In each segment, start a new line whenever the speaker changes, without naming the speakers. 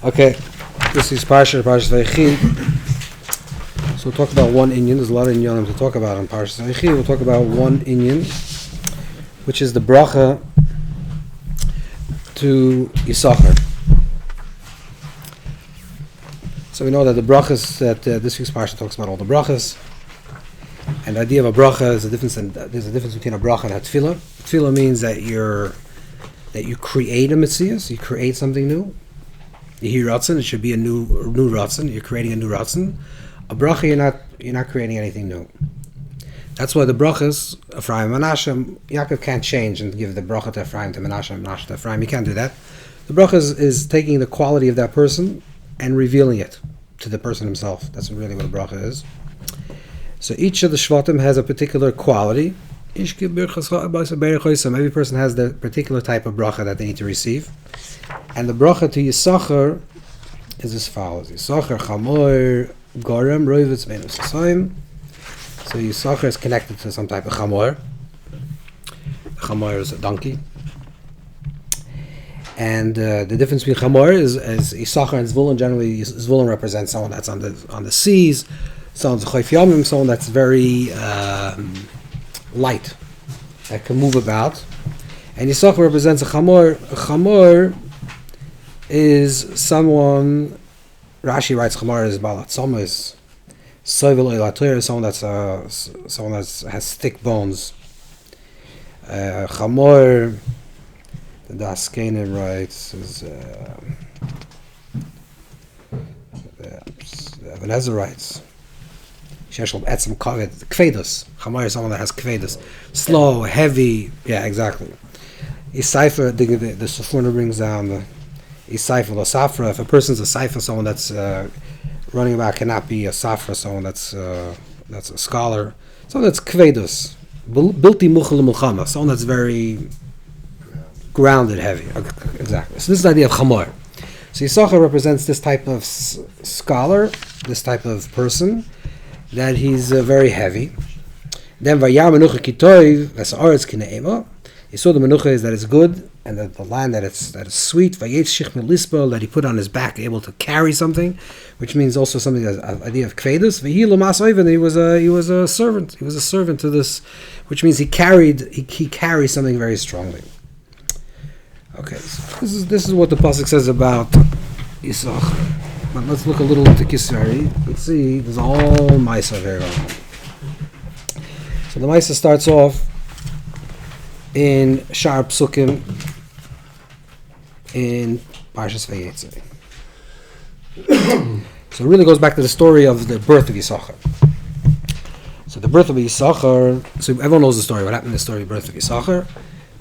Okay, this is Parshas Vayechi. So we'll talk about one inyan. There's a lot of inyanim to talk about on Parshas Vayechi. We'll talk about one inyan, which is the bracha to Issachar. So we know that the brachas, that this week's Parsha talks about all the brachas. And the idea of a bracha is there's a difference between a bracha and a tefillah. Tefillah means that you create a mitzvah, you create something new. You hear ratzon, it should be a new ratzon. You're creating a new ratzon. A bracha, you're not creating anything new. That's why the brachas, Ephraim, Menashe, Yaakov can't change and give the bracha to Ephraim, to Menashe, Menashe to Ephraim. You can't do that. The bracha is taking the quality of that person and revealing it to the person himself. That's really what a bracha is. So each of the shvatim has a particular quality. Every person has the particular type of bracha that they need to receive. And the bracha to Yissachar is as follows. Yissachar chamor gorem roivitz benus asoim. So Yissachar is connected to some type of chamor. Chamor is a donkey. And the difference between chamor is Issachar and Zvulun. Generally, Zvulun represents someone that's on the seas, someone's chayf yamim, someone that's very light, that can move about. And Yissachar represents a chamor. A chamor is someone, Rashi writes chamor is Baal is soivel oilatur, someone that has thick bones. Chamor, the Daskenen writes, is Ebenezer writes, Sheshel etzem kaved, kvedus. Chamor is someone that has kvedus, slow, heavy. Yeah, exactly. Issachar, the Sufurna brings down the Issachar or Safra. If a person's a Safra, someone that's running about, cannot be a Safra, someone that's a scholar. Someone that's kvedus, bilti muchel mulchama, someone that's very grounded, heavy. Exactly. So this is the idea of chamor. So Yissachar represents this type of scholar, this type of person, that he's very heavy. Then vayar menucha kitoiv v'sa'aretz kine'ema. You saw the menucha is that it's good, and that the land that it's sweet. Vayechi lispo, that he put on his back, able to carry something, which means also something that's an idea of kvedus. V'hi l'mas oiven, he was a servant. He was a servant to this, which means he carries something very strongly. Okay, so this is what the pasuk says about Issachar. But let's look a little into Keser. Let's see, there's a whole Maisa here going on. So the Maisa starts off in Shar Psukim in Parshas Vayechi. So it really goes back to the story of the birth of Yissachar. So the birth of Yissachar, so everyone knows the story, what happened in the story of the birth of Yissachar.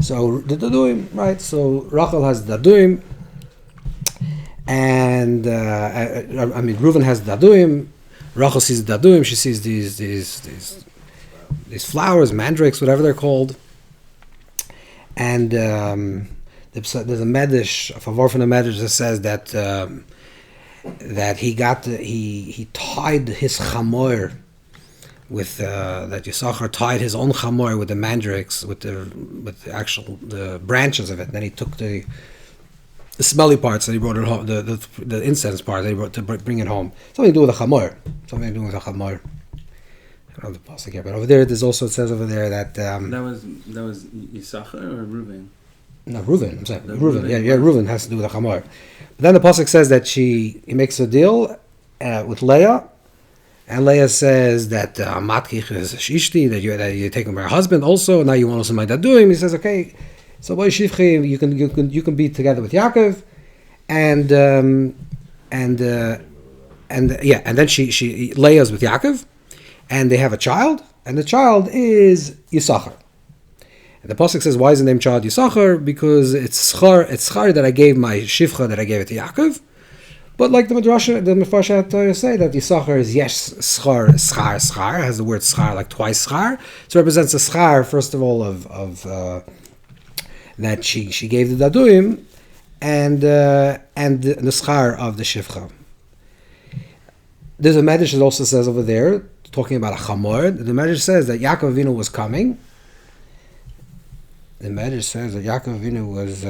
So the Daduim, right? So Rachel has Daduim, and Reuven has Daduim. Rachel sees Daduim. She sees these flowers, mandrakes, whatever they're called. And there's a medrash, a favor from the medrash that says that he tied his chamor with that Yissachar tied his own chamor with the mandrakes, with the branches of it. And then he took the smelly parts and he brought it home, the incense part that he brought to bring it home. Something to do with a chamor. I don't know the pasuk here, but over there's also, it says over there that
that was Yissachar or Reuven?
No, Reuven. I'm saying Reuven. Yeah, Reuven has to do with the chamor. But then the pasuk says that he makes a deal with Leah. And Leah says that matkich is shishti, that you're taking my husband also. Now you want also my daduim. He says, okay, so boy shivchi, you can be together with Yaakov, and then she Leah's with Yaakov, and they have a child, and the child is Yissachar. And the pasuk says, why is the name child Yissachar? Because it's schar that I gave my shivcha, that I gave it to Yaakov. But like the Mefarshah say that Yissachar is yesh schar, has the word schar like twice schar. So it represents a schar, first of all, of that she gave the daduim, and the schar of the shivcha. There's a medrash that also says over there, talking about a chamor. The medrash says that Yaakov Avinu was coming, The Medrash says that Yaakov Avinu was.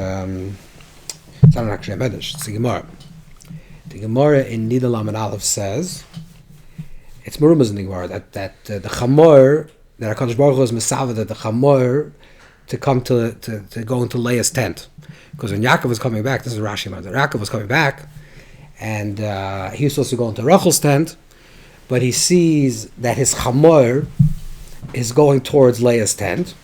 It's not actually a Medrash. It's the Gemara. The Gemara in Nidalam and Aleph says it's Merumas in the Gemara that the Chamor that Hakadosh Baruch Hu is Mesaved that the Chamor to come to go into Leah's tent, because when Yaakov was coming back, this is Rashi learns that Yaakov was coming back, and he was supposed to go into Rachel's tent, but he sees that his Chamor is going towards Leah's tent.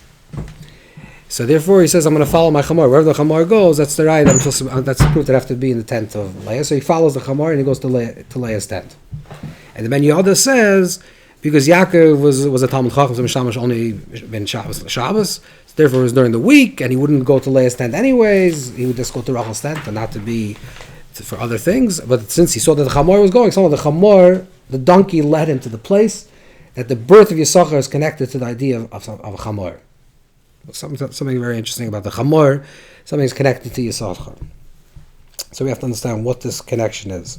So therefore, he says, "I'm going to follow my chamor. Wherever the chamor goes, that's the right. That's the proof that I have to be in the tent of Leah." So he follows the chamor and he goes to Leah's tent. And the Ben Yehuda says, because Yaakov was a Talmud Chacham, so Mishamash only been Shabbos, so therefore it was during the week, and he wouldn't go to Leah's tent anyways. He would just go to Rachel's tent, and not to be for other things. But since he saw that the chamor was going, some of the chamor, the donkey led him to the place that the birth of Yissachar is connected to the idea of a chamor. Something very interesting about the Chamor, something is connected to Yissachar. So we have to understand what this connection is.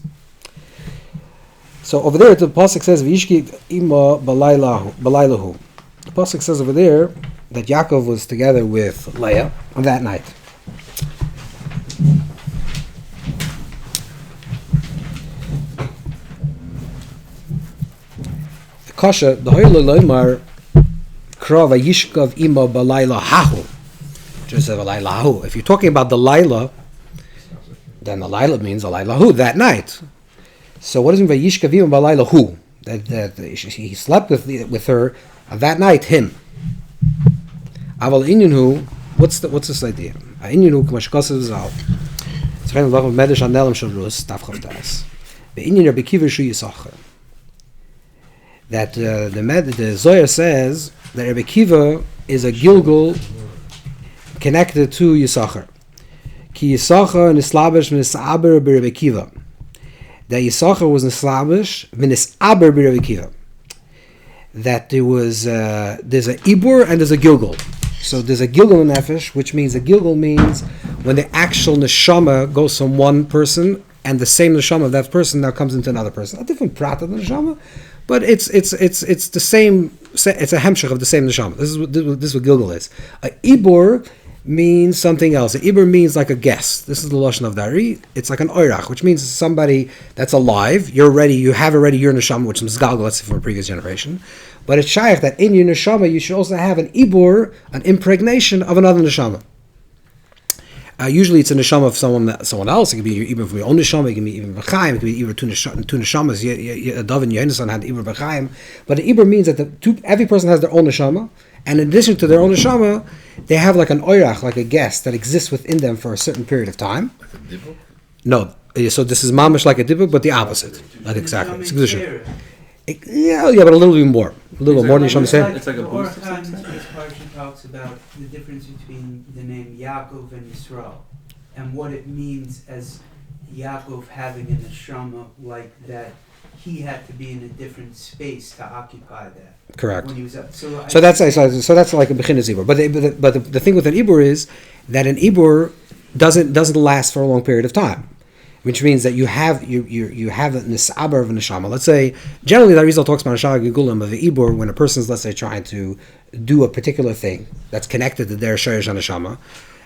So over there, the Pasuk says, "V'yishki ima balaylahu." The Pasuk says over there that Yaakov was together with Leah on that night. The Kasha, the Hoyle Loimar, Krava Yishkav Ima Balayla Hahu. Just say Balayla Hahu. If you're talking about the Laila, then the Laila means the Laila Hu, that night. So what does it mean by Yishkav Ima Balayla Hu? That he slept with her that night, him. Aval Inyunu, what's this idea? Inyunu Kmashkasav Zal. It's kind of love of Medrash Anelam Shalrus, Tafchav Das. The Inyan Rabbi Akiva Shu Yissachar. That the Zohar says that Rabbi Akiva is a gilgul connected to Yissachar. Ki Yissachar nislabish v'nisaber b'Rabbi Akiva. That Yissachar was nislabish v'nisaber b'Rabbi Akiva. That there's a ibur and there's a gilgul. So there's a gilgul nefesh, which means a gilgul means when the actual neshama goes from one person and the same neshama of that person now comes into another person. A different prat of the neshama, but it's the same. It's a hemshech of the same neshama. This is what gilgul is. A ibur means something else. A ibur means like a guest. This is the lashon of dari. It's like an oirach, which means somebody that's alive. You have already your neshama, which is galgal, let's say from a previous generation. But it's shaykh that in your neshama you should also have an ibur, an impregnation of another neshama. Usually it's a neshama of someone else. It could be even from your own neshama. It can be even b'chaim. It could be even two neshamas. Dov and Yonasan had ibur b'chaim. But the ibur means that every person has their own neshama, and in addition to their own neshama, they have like an oirach, like a guest that exists within them for a certain period of time.
Like a dibuk?
No, so this is mamish like a dibuk, but the opposite. Not exactly. It's a yeah, but a little bit more. A little more than Yisham said.
It's like a boost.
This Parsha talks about the difference between the name Yaakov and Yisrael, and what it means as Yaakov having a neshama like that. He had to be in a different space to occupy that.
Correct.
When he was up. So
that's like a beginner's ibur. But the thing with an ibur is that an ibur doesn't last for a long period of time. Which means that you have the nisaber of a neshama. Let's say, generally the AriZal talks about neshama gilgulim of the ibur when a person's, let's say, trying to do a particular thing that's connected to their shayrish neshama,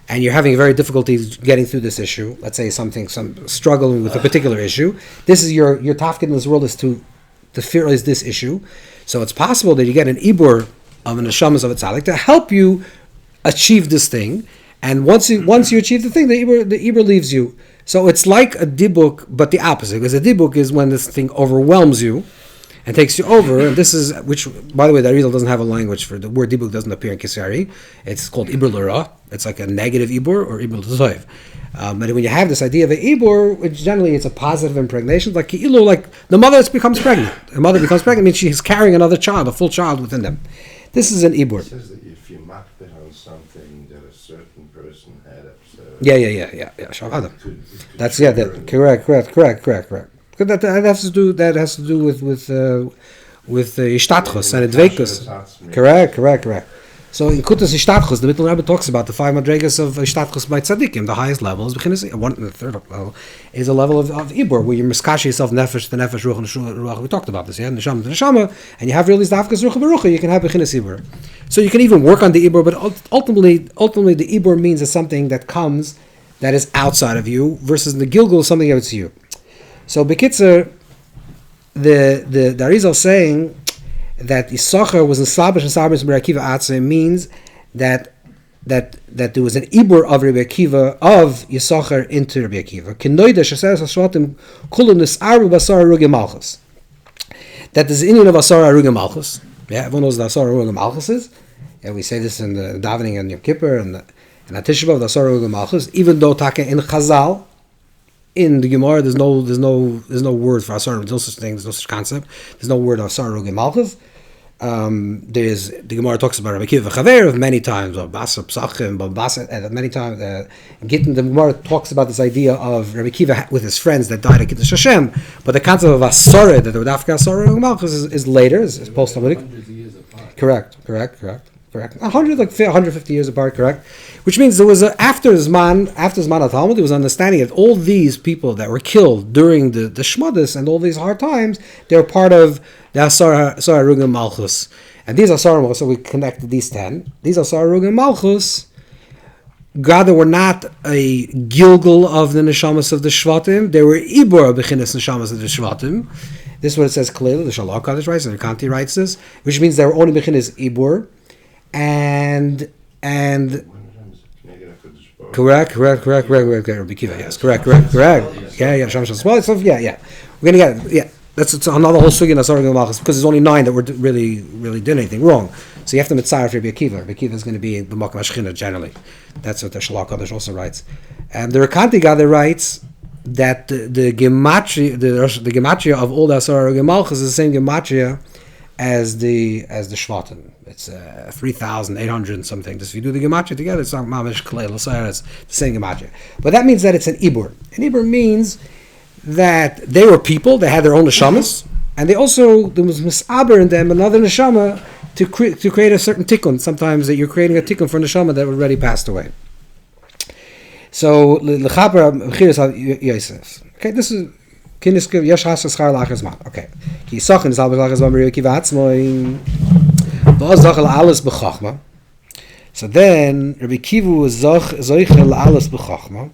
and you're having very difficulty getting through this issue. Let's say some struggling with a particular issue. This is your tafkid in this world is to fear is this issue. So it's possible that you get an ibur of a neshamas of a tzaddik to help you achieve this thing, and once you achieve the thing, the ibur leaves you. So it's like a dibuk, but the opposite. Because a dibuk is when this thing overwhelms you and takes you over. And this is, which, by the way, the AriZal doesn't have a language for the word dibuk, doesn't appear in Keser. It's called ibur l'ra. It's like a negative ibur or ibur l'toiv. But when you have this idea of an ibur, which generally it's a positive impregnation, like the mother becomes pregnant. The mother becomes pregnant means she's carrying another child, a full child within them. This is an ibur.
It says that if you makbid on something that a certain person had observed.
Yeah. Shavada. That's correct. That has to do with ishtadchus and advekus. Correct. So in Kutas Ishtadchus, the Middle Rebbe talks about the 5 madregas of Ishtadchus by Tzadikim. The highest level is the third level is a level of ibur, where you miskashi yourself nefesh, the nefesh, ruach, and ruach. We talked about this, yeah, neshama, the neshama, and you have really dafkas ruach berucha. You can have bechinas ibur. So you can even work on the ibur, but ultimately, the ibur means it's something that comes, that is outside of you, versus the gilgul something that's you. So bekitzer, the AriZal saying that Issachar was in Slabish and Sabris Rabbi Akiva Atzeh means that there was an ibur of Rabbi Akiva of Yissachar into Rabbi Akiva. That there's an Indian of Asar Arugim Malchus. Yeah, everyone knows what Asar Arugim Malchus is. Yeah, we say this in the davening and Yom Kippur and the Tisha B'Av, the Asar Arugim Malchus. Even though Taka in Chazal, in the Gemara, there's no word for Asar. There's no such thing. There's no such concept. There's no word of Asar Arugim Malchus. There's the Gemara talks about Rabbi Akiva Chaver many times, or Basar Psachim, but Basar many times. The Gemara talks about this idea of Rabbi Akiva with his friends that died at Kiddush Shem, but the concept of Asara, that the Dafka Asara Malchus is later, is post-Talmudic. Correct. 150 years apart, correct? Which means there was after Zman Talmud, there was understanding that all these people that were killed during the Shmodas and all these hard times, they were part of the Asar Arugim Malchus. And these Asar Malchus, so we connected these 10. These Asar Arugim Malchus, rather were not a gilgul of the neshamas of the Shvatim, they were ibur bechinas neshamas of the Shvatim. This is what it says clearly, the Shalach Kaddish writes, and the Kanti writes this, which means they were only bechinas ibur. And correct. Rabbi Akiva, yes, correct. Yeah. Well, so yeah. We're gonna get it. Yeah, that's another whole sugya in Asar Arugim Malchus, because there's only 9 that were really did anything wrong. So you have to mitzayir for Rabbi Akiva. Rabbi Akiva is going to be b'makom hashchina generally. That's what the Shalach Kaddish also writes. And the Rekanti Gather writes that the gematria, the gematria of all the Asar Arugim Malchus is the same gematria as the Shvatim. It's 3,800 and something. Just if you do the gematria together, it's not mamish klei l'sayar. It's the same gematria. But that means that it's an ibur. An ibur means that they were people. They had their own neshamas, and there was misaber in them another neshama to create a certain tikkun. Sometimes that you're creating a tikkun for a neshama that already passed away. So l'chaper b'chiras Yosef. Okay, this is. Okay. Ki Yissachar is al b'lachas b'Rabbi Akiva atzmoi. So then Rabbi Akiva was zoichel alas b'chachma.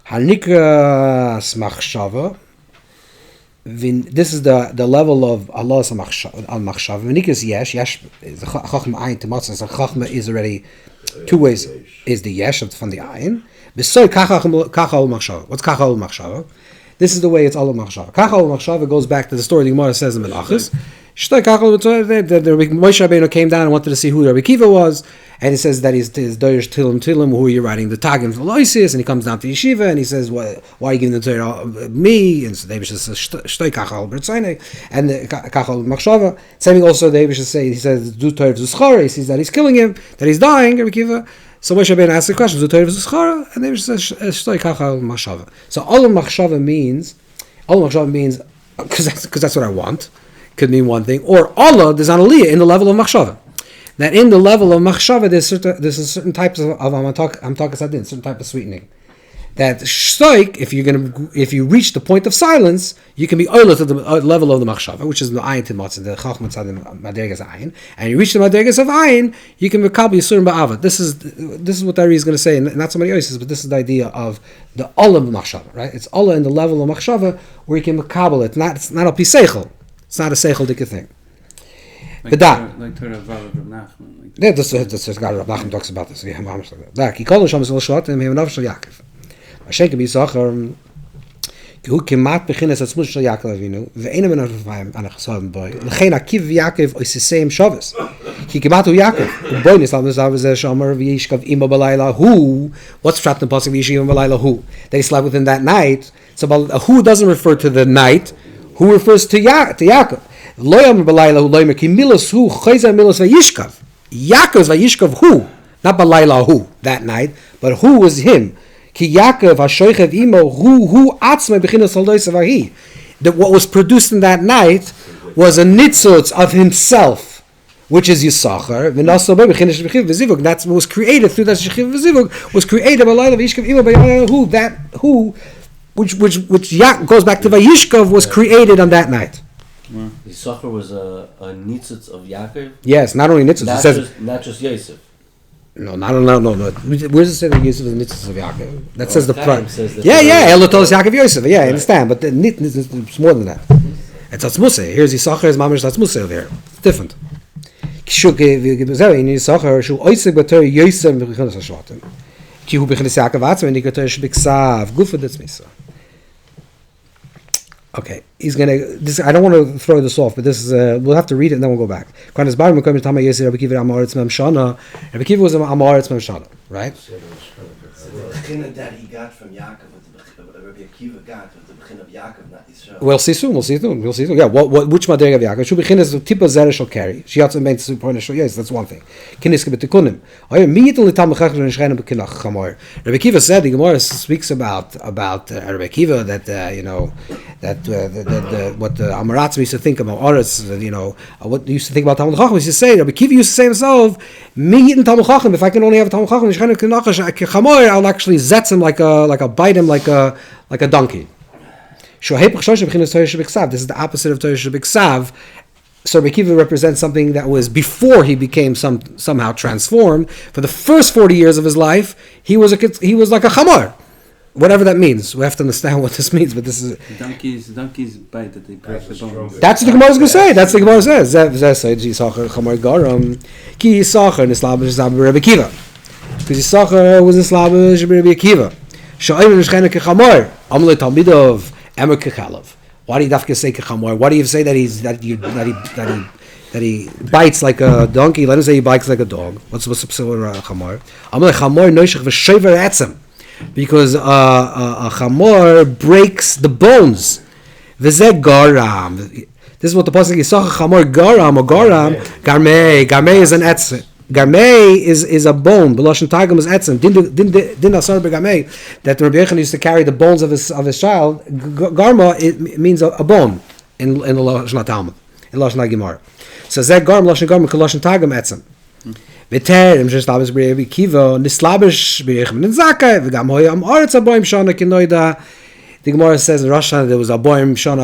Hanikras machshava. This is the level of Allah's machshava. Hanikras yesh is the chachma ayin to matzah. So chachma is already 2 ways. Is the yesh from the ayin. B'soy kachal machshava. What's kachal machshava? This is the way it's all machshava. Kachal machshava goes back to the story the Gemara says in Menachos. The Moshe Rabbeinu came down and wanted to see who Rabbi Akiva was, and he says that he's Doyesh Tilim, who are you writing the Tagim for Loisis, and he comes down to Yeshiva and he says, why are you giving the Torah me? And so David says, Shtoi Kachal B'Tzaynei, and Kachal Machshava. Same thing also David should say, he says, Do Torah V'Zuschara, he sees that he's killing him, that he's dying, Rabbi Akiva. So Moshe Rabbeinu asks the question, Do Torah V'Zuschara, and David says, Shtoi Kachal Machshava. So all of Machshava means, because that's what I want, could mean one thing, or Allah, there's an aliyah in the level of machshava. That in the level of machshava, there's a certain types of amtakas, certain type of sweetening. That shtoik, if you reach the point of silence, you can be oilet to the level of the machshava, which is the ayin timatzah, the chachma tzad madergas ayin, and you reach the madergas of ayin, you can be kabel yisurim ba'avad. This is what Ari is going to say, and not somebody else's, but this is the idea of the Allah of machshava, right? It's Allah in the level of machshava where you can be kabel it. It's not a piseichel. It's not a seichel dika thing.
Like Torah Vav of Nachman.
Yeah, that's Rav Nachman talks about this. Yeah, that he called Shem Shlit and him Shel Yaakov. Mashenk Yissachar, who kemat bechinas atzmus Shel Yaakov Avinu, ve'ena ben Arvayim anachsav boy. Lechein Akiv Yaakov oisisem Shabbos. He kemat hu Yaakov. Boy nisal nisav zeh shomer v'yishkav ima balayla hu. What's prat in the pasuk v'yishkav ima balayla hu? That he slept within that night. So who doesn't refer to the night. Who refers to Yaakov? Loyam balayla hu loymer ki milos hu chayza milos vayishkav. Yaakov's vayishkav hu, not balayla hu that night, but who was him? Ki Yaakov hashoichev imo hu atzmei bechinas haldoisav ahi. That what was produced in that night was a nitzutz of himself which is Yissachar. That's what was created through that shechiv v'zivug, was created by Leah v'yishkav ima by who which goes back to Vayishkav, was created on that night.
Yissachar was a nitzitz of Yaakov.
Yes, not only nitzitz. It says
not just Yosef.
No. Where does it say that Yosef is the nitzitz of Yaakov? That says the prime.
Yeah.
Elo told us Yaakov Yosef. Yeah, I understand, but the it's more than that. It's Atzmuseh. Here's Yissachar, is Mamish Atzmuseh over here. It's different. Yissachar shu oisig b'tor Yosef v'chinas hashvatim. Ki hu b'chinas Yaakov atzma v'nikator shebiksav gufa detzmisa. Okay, he's gonna. I don't want to throw this off, but this is. We'll have to read it and then we'll go back. Rabbi Akiva was Amaretz Memshana, right?
The beginning that he got from Yaakov, Rabbi Akiva got with the beginning of Yaakov, not Yisrael.
We'll see soon. Yeah. Which madrega of Yaakov? Shu beginning is the tipa zera shall carry. She also meant to point out. Yes, that's one thing. Kinis kebetikunim. Rabbi Akiva said, the Gemara speaks about Rabbi Akiva that what the Amaratz used to think about Oretz, what they used to think about Talmud Chacham. He used to say, Rabbi Akiva used to say himself, me eating Talmud Chacham, if I can only have a Talmud Chacham, I'll actually zetz him like a bite him like a donkey. This is the opposite of Torah Shebiksav. So Rabbi Akiva represents something that was before he became somehow transformed. For the first 40 years of his life, he was like a chamor. Whatever that means. We have to understand what this means, but this is...
Donkey's bite that they break the bones.
That's what the Gemara is going to say. That's what the Gemara says. Yissachar chamor garam. Ki Yissachar nislabish Rabbi Akiva. Because Yissachar was nislabish Rabbi Akiva. Sha'ayim nishchena kechamor. Amalei talmidov emer kechalav. Why do you have to say kechamor? Why do you say that he bites like a donkey? Let him say he bites like a dog. What's the chamor? Amalei chamor noishach v'shover etzem. Because a chamor breaks the bones. V'zeh garam. This is what the pasuk Yissachar chamor garam or garam. Garmei is an etz. Garmei is a bone. B'lashon targum is etzem. Din asar begarmei, that Rabbi Akiva used to carry the bones of his child. Garma, it means a bone in the Lashon Talmud, in Lashon Gemara. So zeh garm lashon garm k'lashon targum etzem. V'ter just labes Rabbi Akiva nislabish b'yechim nizakay v'gam hoyam aretz aboyim shana kinoida. The Gemara says in Rosh Hashanah there was aboyim shana.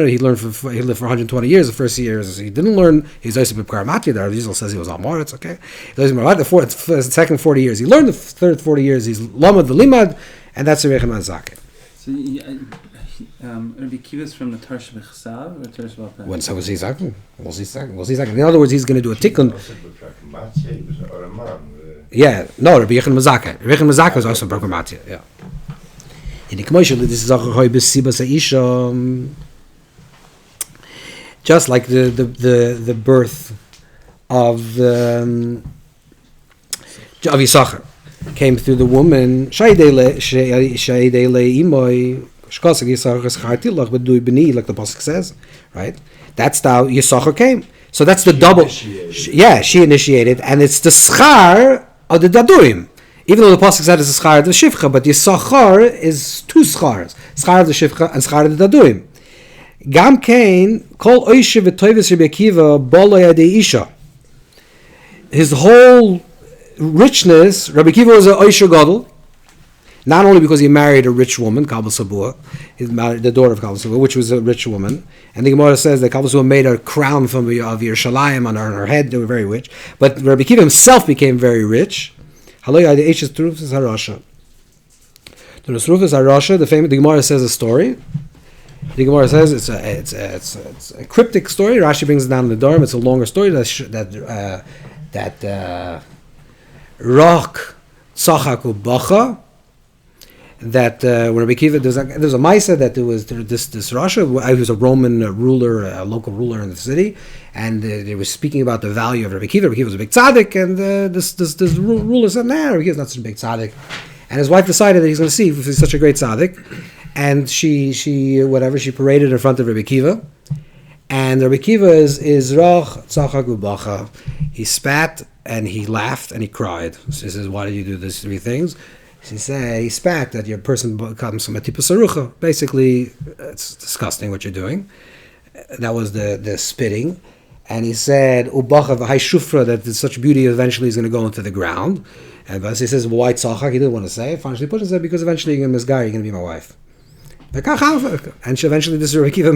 He lived for 120 years. The first years he didn't learn. He's also b'karamatia. The AriZal says he was amoritz. Okay, the second 40 years he learned. The third 40 years he's lamad v'limad, and that's the Rechem Azakeh.
So Rabbi Akiva is from the Torah Shebiksav or Torah Shebiksav?
When so was he Zak? Was he Zak? In other words, he's going to do a tikkun. Yeah, no, Rabbi Akiva Mazakeh. Rabbi Akiva Mazakeh was also b'karamatia. Yeah. In the commercial, this is just like the birth of Yissachar came through the woman. Like the pasuk says, right? That's how Yissachar came. So that's the double. She initiated, and it's the schar of the dadurim. Even though the pasuk said it's a schar of the shivcha, but Yissachar is two schars: schar of the shivcha and schar of the dadurim. Gam kain kol oishe v'toyves Rabbi Akiva bolo yadei isha. His whole richness, Rabbi Akiva was an oishe gadol, not only because he married a rich woman, Kabel Sabua, he married the daughter of Kabel Sabua, which was a rich woman, and the Gemara says that Kabel Sabua made a crown of Yerushalayim on her head. They were very rich, but Rabbi Akiva himself became very rich. The Gemara says a story. The Gemara says it's a cryptic story. Rashi brings it down in the Durham. It's a longer story that rock tzachaku bacha. That when Rabbi Akiva, there's a Maisa that there was this Rasha, he was a Roman ruler, a local ruler in the city, and they were speaking about the value of Rabbi Akiva. Rabbi Akiva was a big tzaddik, and this ruler said, "Nah, Rabbi Akiva is not such a big tzaddik." And his wife decided that he's going to see if he's such a great tzaddik, and she paraded in front of Rabbi Akiva, and Rabbi Akiva is rach tzachak ubacha. He spat and he laughed and he cried. So he says, "Why did you do these three things?" He spat that your person becomes from a tipa sarucha. Basically, it's disgusting what you're doing. That was the spitting. And he said, Ubacha v'hai shufra, that such beauty eventually is going to go into the ground. And he says, well, why tzachak? He didn't want to say it. Finally, Pusha said, because eventually you're going to misguide, you're going to be my wife. And she eventually, this Rabbi Akiva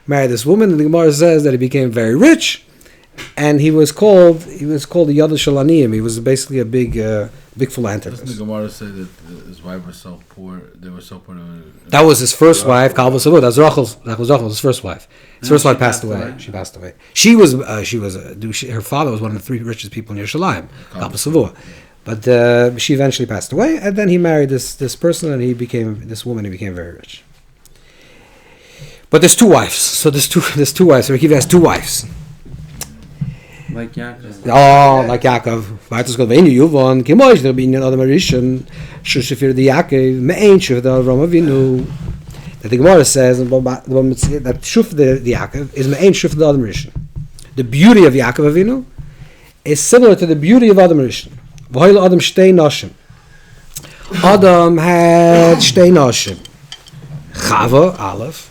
married this woman, and the Gemara says that he became very rich, and he was called the Yad Shalaniyim. He was basically a big philanthropist.
Doesn't the Gemara say that his wife was so poor? They were so poor.
That was his first wife, Kalva Savu. That was Rachel's first wife. His first wife passed away. She passed away. Her father was one of the 3 richest people in Yerushalayim, Kalva Savu. But she eventually passed away, and then he married this person, and he became very rich. But there's 2 wives. So there's two wives. So Akiva has 2 wives.
Like Yaakov.
Oh, like Yaakov. Weiter goes vein Yuvon. Kimoish there be in other Marishan. Shushifir the Yaakov mein shuf the Avram Avinu. That the Gemara says that shuf the Yaakov is mein shuf the Adam Rishon. The beauty of Yaakov Avinu is similar to the beauty of Adam Rishon. V'hoil Adam shtei nashim. Adam had shtei nashim. Chava Aleph.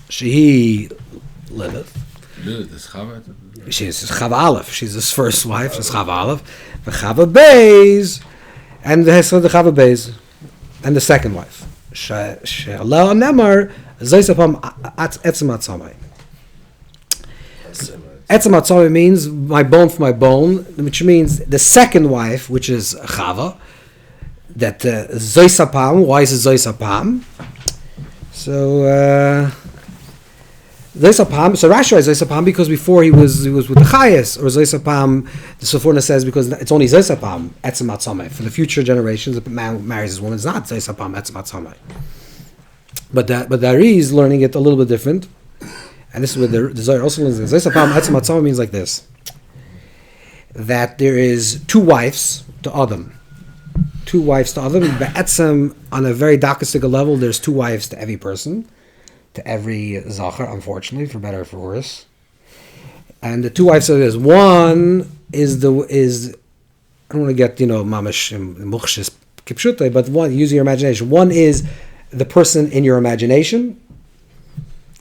She Lilith.
Lilith is Chava.
She's Chava Aleph. She's his first wife. She's Chava Aleph. The Chava Beis, and the Chava Beis, and the second wife. Leah Nemar Zaysapam Etzem Atzamai. Etzem Atzamai means my bone for my bone, which means the second wife, which is Chava. That Zaysapam. Why is it Zaysapam? So. Zaysapam, so Rashi is Zaysapam because before he was with the Chayas, or Zaysapam, the Sephorna says because it's only Zaysapam, Etzem Atzamai. For the future generations, if a man marries his woman, it's not Zaysapam, Etzem Atzamai. But the Ari is learning it a little bit different, and this is where the Zohar also learns this. Zaysapam, Etzem Atzamai means like this: that there is 2 wives to Adam. 2 wives to Adam. But Etzem, on a very dakistic level, there's 2 wives to every person. To every Zachar, unfortunately, for better or for worse. And the 2 wives of this. One is I don't want to get mamash mukhshis kipshute, but one, using your imagination. One is the person in your imagination.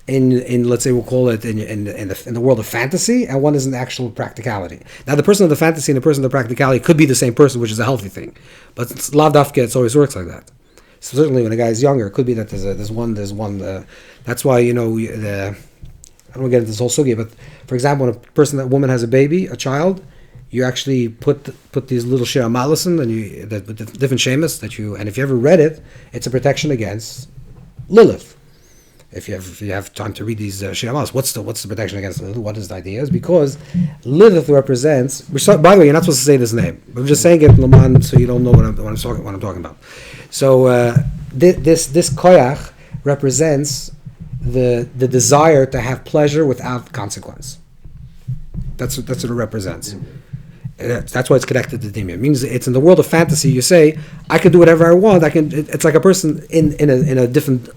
In let's say we'll call it in the world of fantasy, and one is in the actual practicality. Now the person of the fantasy and the person of the practicality could be the same person, which is a healthy thing, but lav dafke it always works like that. So certainly, when a guy is younger, it could be that there's one. That's why I don't want to get into this whole sugya, but for example, when that woman has a baby, a child, you actually put these little shir amalasim and with the different shemas and if you ever read it, it's a protection against Lilith. If you have time to read these shir amalas, what's the protection against Lilith? What is the idea? Is because Lilith represents. By the way, you're not supposed to say this name. I'm just saying it in Laman so you don't know what I'm talking about. So this koyach represents the desire to have pleasure without consequence. That's what it represents. That's why it's connected to Dina. It means it's in the world of fantasy. You say, I can do whatever I want. It's like a person in a different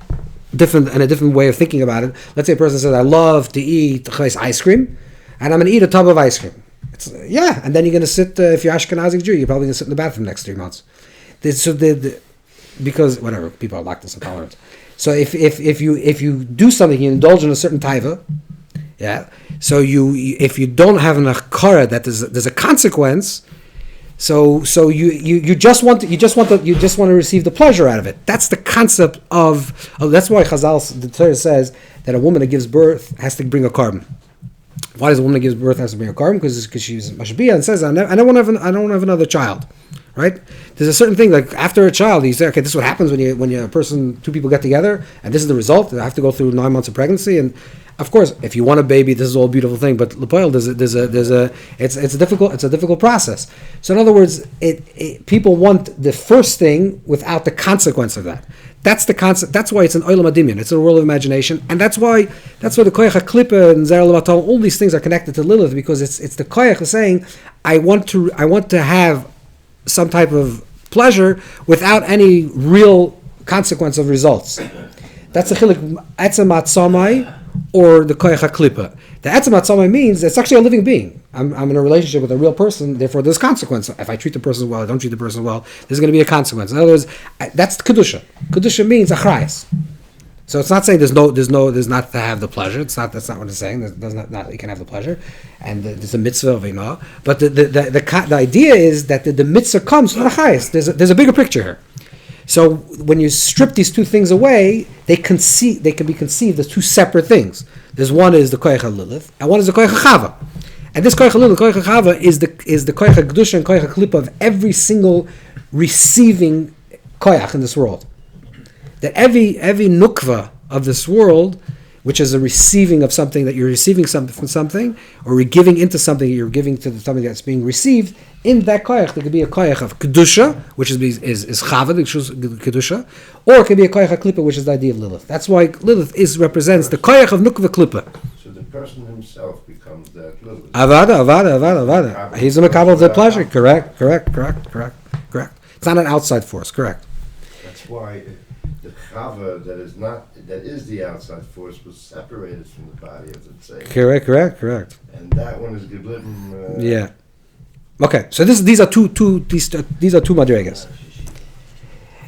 way of thinking about it. Let's say a person says, I love to eat ice cream, and I'm going to eat a tub of ice cream. And then you're going to sit. If you're Ashkenazi Jew, you're probably going to sit in the bathroom the next 3 months. Because whatever, people are lactose intolerant. So if you do something, you indulge in a certain taiva, So if you don't have an akara that there's a consequence, so you just want to receive the pleasure out of it. That's the concept of that's why the Torah says that a woman that gives birth has to bring a carbon. Why does a woman that gives birth has to bring a carbon? Because she's mashbiya and says I don't want to have another child. Right? There's a certain thing like after a child, you say, okay, this is what happens when you two people get together, and this is the result. They have to go through 9 months of pregnancy, and of course, if you want a baby, this is all a beautiful thing. But Lepoil, it's a difficult process. So in other words, people want the first thing without the consequence of that. That's the concept. That's why it's an olam adimyon. It's a world of imagination, and that's why the koyach haklipa and zer levatal, all these things are connected to Lilith because it's the koyach saying, I want to have some type of pleasure without any real consequence of results. That's the chilik etzem atzamai or the koyach haklipa. The etzem atzamai means it's actually a living being. I'm in a relationship with a real person, therefore there's consequence. If I treat the person well, I don't treat the person well, there's going to be a consequence. In other words, that's kedusha. Kedusha means achrayas. So it's not saying there's not to have the pleasure. That's not what it's saying. There's not you can have the pleasure, and there's a mitzvah of ina. But the idea is that the mitzvah comes from the highest. There's a bigger picture here. So when you strip these two things away, they can be conceived as two separate things. There's one is the koyach of Lilith, and one is the koyach of Chava. And this koyach of Lilith, koyach of Chava, is the koyach of Kedusha and koyach of Klippa of every single receiving koyach in this world. That every nukva of this world, which is a receiving of something, that you're receiving something from something, or you're giving into something, you're giving to something that's being received, in that koyach, there could be a koyach of Kedusha, which is Chava, the Kedusha, or it could be a koyach of Klippa, which is the idea of Lilith. That's why Lilith represents the koyach of Nukva Klippa.
So the person himself becomes that Lilith.
Avada. He's a makabel of the pleasure. Correct. It's not an outside force, correct.
That's why the Chava that is the outside force was separated from the body of the Tzei.
Correct.
And that one is geblieben.
Yeah. Okay, so these are two madrigas.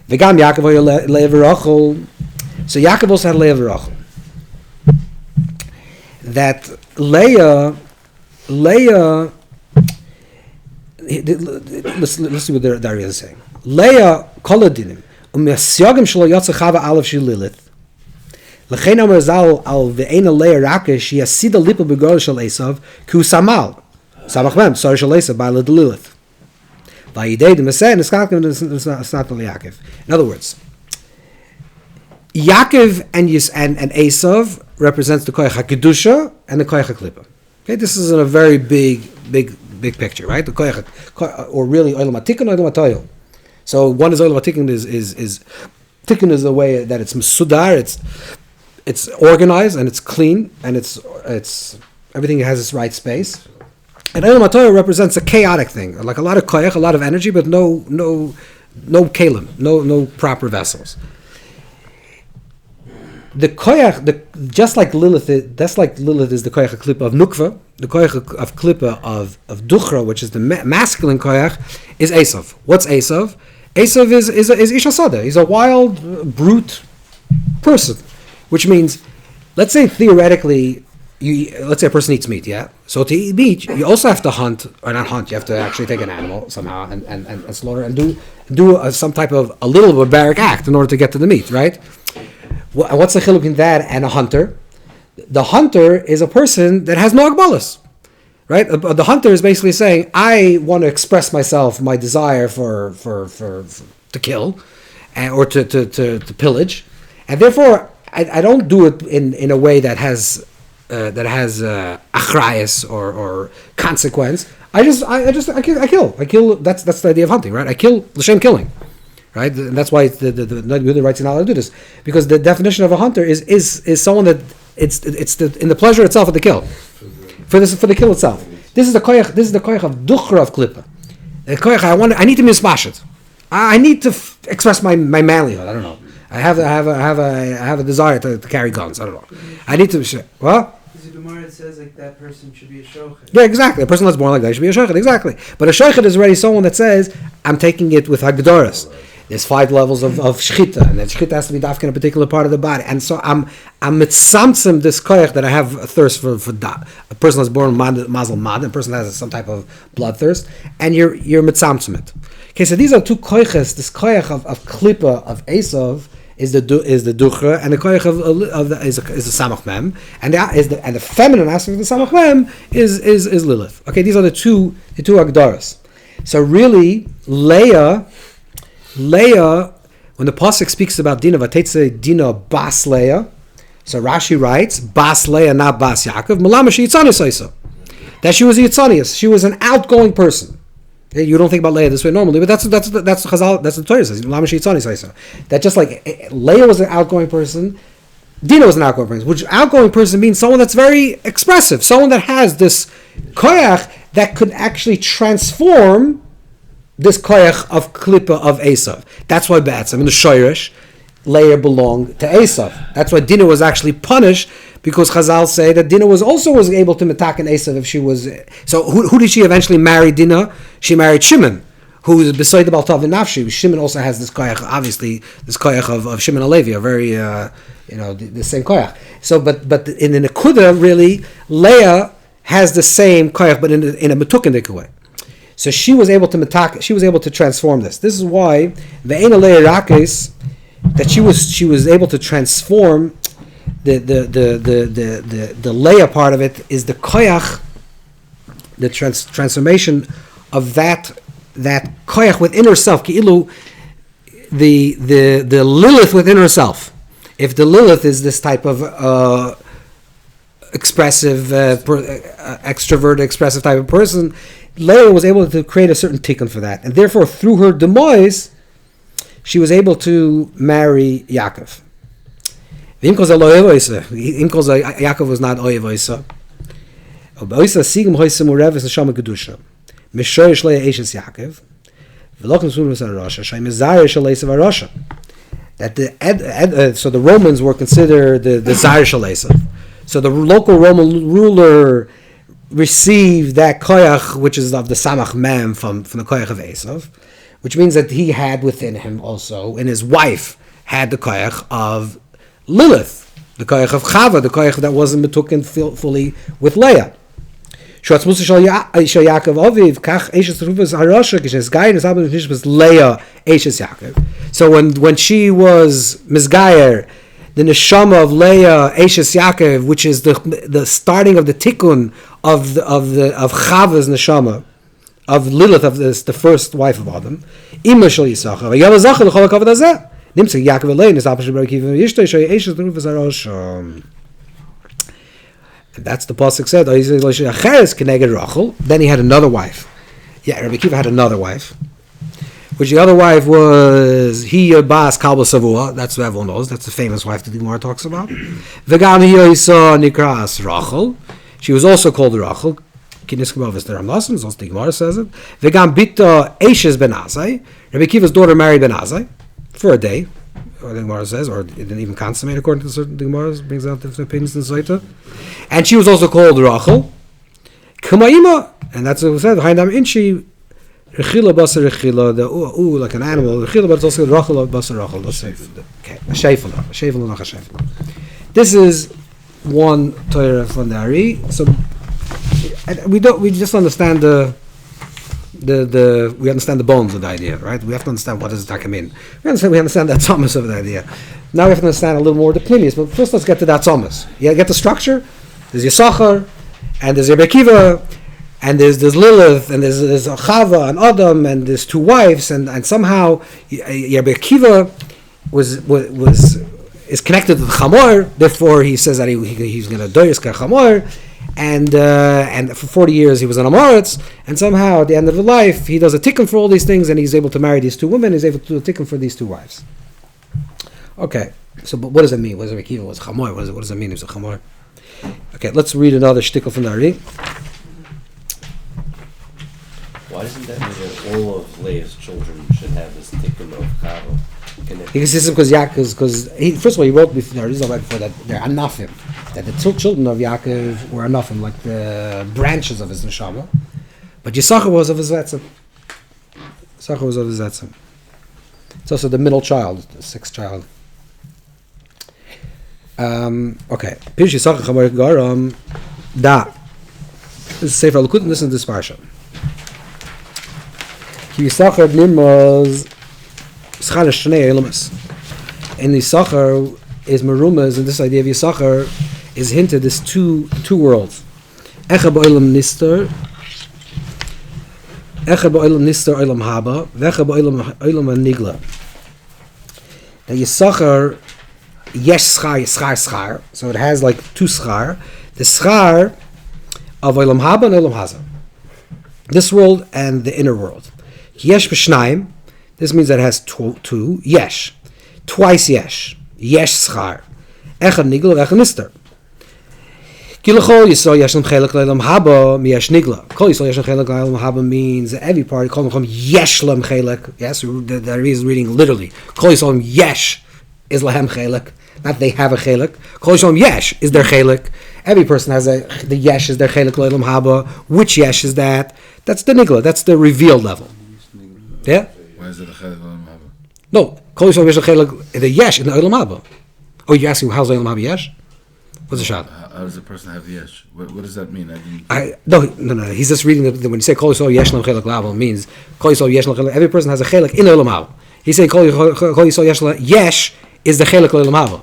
V'gam Yaakov Leah v'Rachel. So Yaakov also had Leah v'Rachel. That Leah. Let's see what the Ari is saying. Leah koladinim u'miasyagim shelo yotze Chava alav shel Lilith. L'chein AriZal al ve'ena Leah rakesh she asida lipa b'gol shel Esav ku samal. Samach mem sorry shel Esav by Lilith. Vayidei the Messiah it's not Yaakov. In other words, Yaakov and Esav represents the koyach HaKedusha and the koyach HaKlippa. Okay, this is in a very big picture, right? The koyach, or really olam hatikun, olam hatoil. So one is olam hatikun is tikun is the way that it's mesudar, it's organized and it's clean and it's everything has its right space. And olam hatoil represents a chaotic thing, like a lot of koyach, a lot of energy, but no kalim, no proper vessels. The koyach, just like Lilith is the koyach of Klippa of Nukva, the koyach of Klippa of Duchra, which is the masculine koyach, is Esav. What's Esav? Esav is Ish Hasada. He's a wild, brute person, which means, let's say theoretically, let's say a person eats meat, yeah? So to eat meat, you also have to hunt, or not hunt, you have to actually take an animal somehow and slaughter and do some type of a little barbaric act in order to get to the meat, right? What's the chiluk in that and a hunter? The hunter is a person that has no agbalas, right? The hunter is basically saying, I want to express myself, my desire for to kill, or to pillage, and therefore I don't do it in a way that has achrayas or consequence. I kill. That's the idea of hunting, right? I kill l'shem killing. Right, and that's why the rights are not allowed to do this, because the definition of a hunter is someone that it's in the pleasure itself of the kill, for the kill itself. This is the koyach of duchra of klippa. The koyach I need to mismashet. I need to express my manlyhood. I don't know. I have a desire to carry guns. I don't know. I need to what?
Because the Gemara says like that person should be a shochet.
Yeah, exactly. A person that's born like that should be a shochet. Exactly. But a shochet is already someone that says I'm taking it with hagdoras. There's 5 levels of shchita, and that shchita has to be dafka in a particular part of the body. And so I'm mitzamtzim this koyach that I have a thirst for a person that's born mazel mad, and a person that has some type of bloodthirst, and you're mitzamtzim it. Okay, so these are two koyches. This koyach of klippa of Esav is the duchra, and the koyach is the samach mem, and the feminine aspect of the samach mem is Lilith. Okay, these are the two agdaras. So really, Leah, when the pasuk speaks about Dina, Vayechi Dina bas Leah, so Rashi writes bas Leah, not bas Yaakov. Malama she yitzanius isa. That she was a yitzanius. She was an outgoing person. You don't think about Leah this way normally, but that's Chazal. That's the Torah says. Malama she yitzanius isa. That just like Leah was an outgoing person, Dina was an outgoing person. Which outgoing person means someone that's very expressive, someone that has this koyach that could actually transform this koyach of klippa of Esav. That's why Bats, in the Shoirish, Leah belonged to Esav. That's why Dina was actually punished, because Chazal say that Dina was able to metaken Esav if she was. So who did she eventually marry? Dina? She married Shimon, who is beside the Baltav and Nafshi. Shimon also has this koyach, obviously, this koyach of Shimon and Levi, a very, the same koyach. So, but in the Nekuda, really, Leah has the same koyach, but in a metukindik way. So she was able to transform this. This is why Ve'ena Leah Rakes, that she was able to transform the Leah part of it is the koyach, the transformation of that koyach within herself, ki'ilu, the Lilith within herself. If the Lilith is this type of expressive, extroverted, expressive type of person, Leah was able to create a certain tikkun for that, and therefore through her demise, she was able to marry Yaakov. Yaakov was not oyevoisa. Oyevoisa sigim hoisim ureves neshama kedusha. Mishoyish Leah eshes Yaakov. V'lochim surim sarasha. Shay mezayir shaleisa varasha. That so the Romans were considered the zayir shaleisa. So the local Roman ruler received that koyach, which is of the samach mem from the koyach of Esav, which means that he had within him also, and his wife had the koyach of Lilith, the koyach of Chava, the koyach that wasn't metuken fully with Leah. So when she was Mizgayer, the neshama of Leah, Eshes Yaakov, which is the starting of the tikkun of Chava's neshama, of Lilith, of this, the first wife of Adam, Ima shel Yissachar, Yael and Sisera l'chol hakavod hazeh. Nimtzah Yaakov and Leah, Nisapah shel Rabbi Akiva v'Yishto, Yishay Eshes l'rufas harosh. That's the pasuk said. Then he had another wife. Yeah, Rabbi Akiva had another wife. Which the other wife was Bas Kalba Savua. That's what everyone knows. That's the famous wife that the Gemara talks about. V'gam Yisa Nikras Rachel. She was also called Rachel. Kiniskabov there also the Gemara says it. V'gam Bita Eshes Ben Azai. Rabbi Akiva's daughter married Ben Azai for a day. Or the Gemara says, or it didn't even consummate according to certain Gemara, brings out different opinions in Zaita. And she was also called Rachel. Kamaima, and that's what it said. Hainam Inchi. Rechila basar rechila, like an animal. Rechila, but it's also Rachel basar Rachel. Okay, a sheifel, not a sheifel. This is one Torah from the Ari. So we just understand we understand the bones of the idea, right? We have to understand what does it mean. We understand that thomas of the idea. Now we have to understand a little more the pnimius. But first, let's get to that thomas. You get the structure. There's Yissachar, and there's Rabbi Akiva. And there's Lilith, and there's Chava and Adam, and there's two wives, and somehow Rabbi Akiva is connected to the Chamor. Therefore, he says that he's going to doyis ka Chamor, and for 40 years he was an Amoritz, and somehow at the end of his life he does a tikkun for all these things, and he's able to marry these two women. He's able to do a tikkun for these two wives. Okay, so but what does it mean? What does Rabbi Akiva was Chamor? What does it mean? He was a Chamor. Okay, let's read another shtickle from the Ari.
Why doesn't that mean that all of Leah's children should have this tikkun of Chava?
Because first of all, he wrote before AriZal before that they're anafim, that the two children of Yaakov were anafim, like the branches of his neshama. But Yissachar was of his etzem. It's also the middle child, the sixth child. Okay. Pirush Yissachar Chamor Garam Da. This is Sefer Alukut, and listen to this parsha. Yissachar Nimraz Schar Shnei Elamas. And Yissachar is Merumas, and this idea of Yissachar is hinted as two worlds. Echa ba'olam nister, olam haba, vecha ba'olam nigla. Now Yissachar yesh schar, so it has like two schar. The schar of olam haba and olam haza, this world and the inner world. Yesh b'shnaim. This means that it has two. Yesh, twice yesh. Yesh schar. Echad nigla, echad nister. Gilgul yisrael yeshem chelak le'olam haba miyesh nigla. Kol yisrael yeshem chelak le'olam haba means that every part. Kol yisrael yesh lem chelak. Yes, the is reading literally. Kol yisrael yesh is lahem chelak. Not they have a chelak. Kol yisrael yesh is their chelak. Every person has the yesh is their chelak le'olam haba. Which yesh is that? That's the nigla. That's the revealed level. Yeah?
Why is it a chelik l'olam haba?
No. Kol Yisrael yesh l'chelik, the yesh in the Olam Haba. Oh, you're asking how's the Olam Haba yesh? What's the shot?
How does a person have yesh? What does that mean? I didn't.
No. He's just reading when you say Kol Yisrael yesh l'chelik l'Haba, it means Kol Yisrael yesh l'chelik. Every person has a chelik in the Olam Haba. He's saying Kol Yisrael yesh is the chelik l'Olam Haba.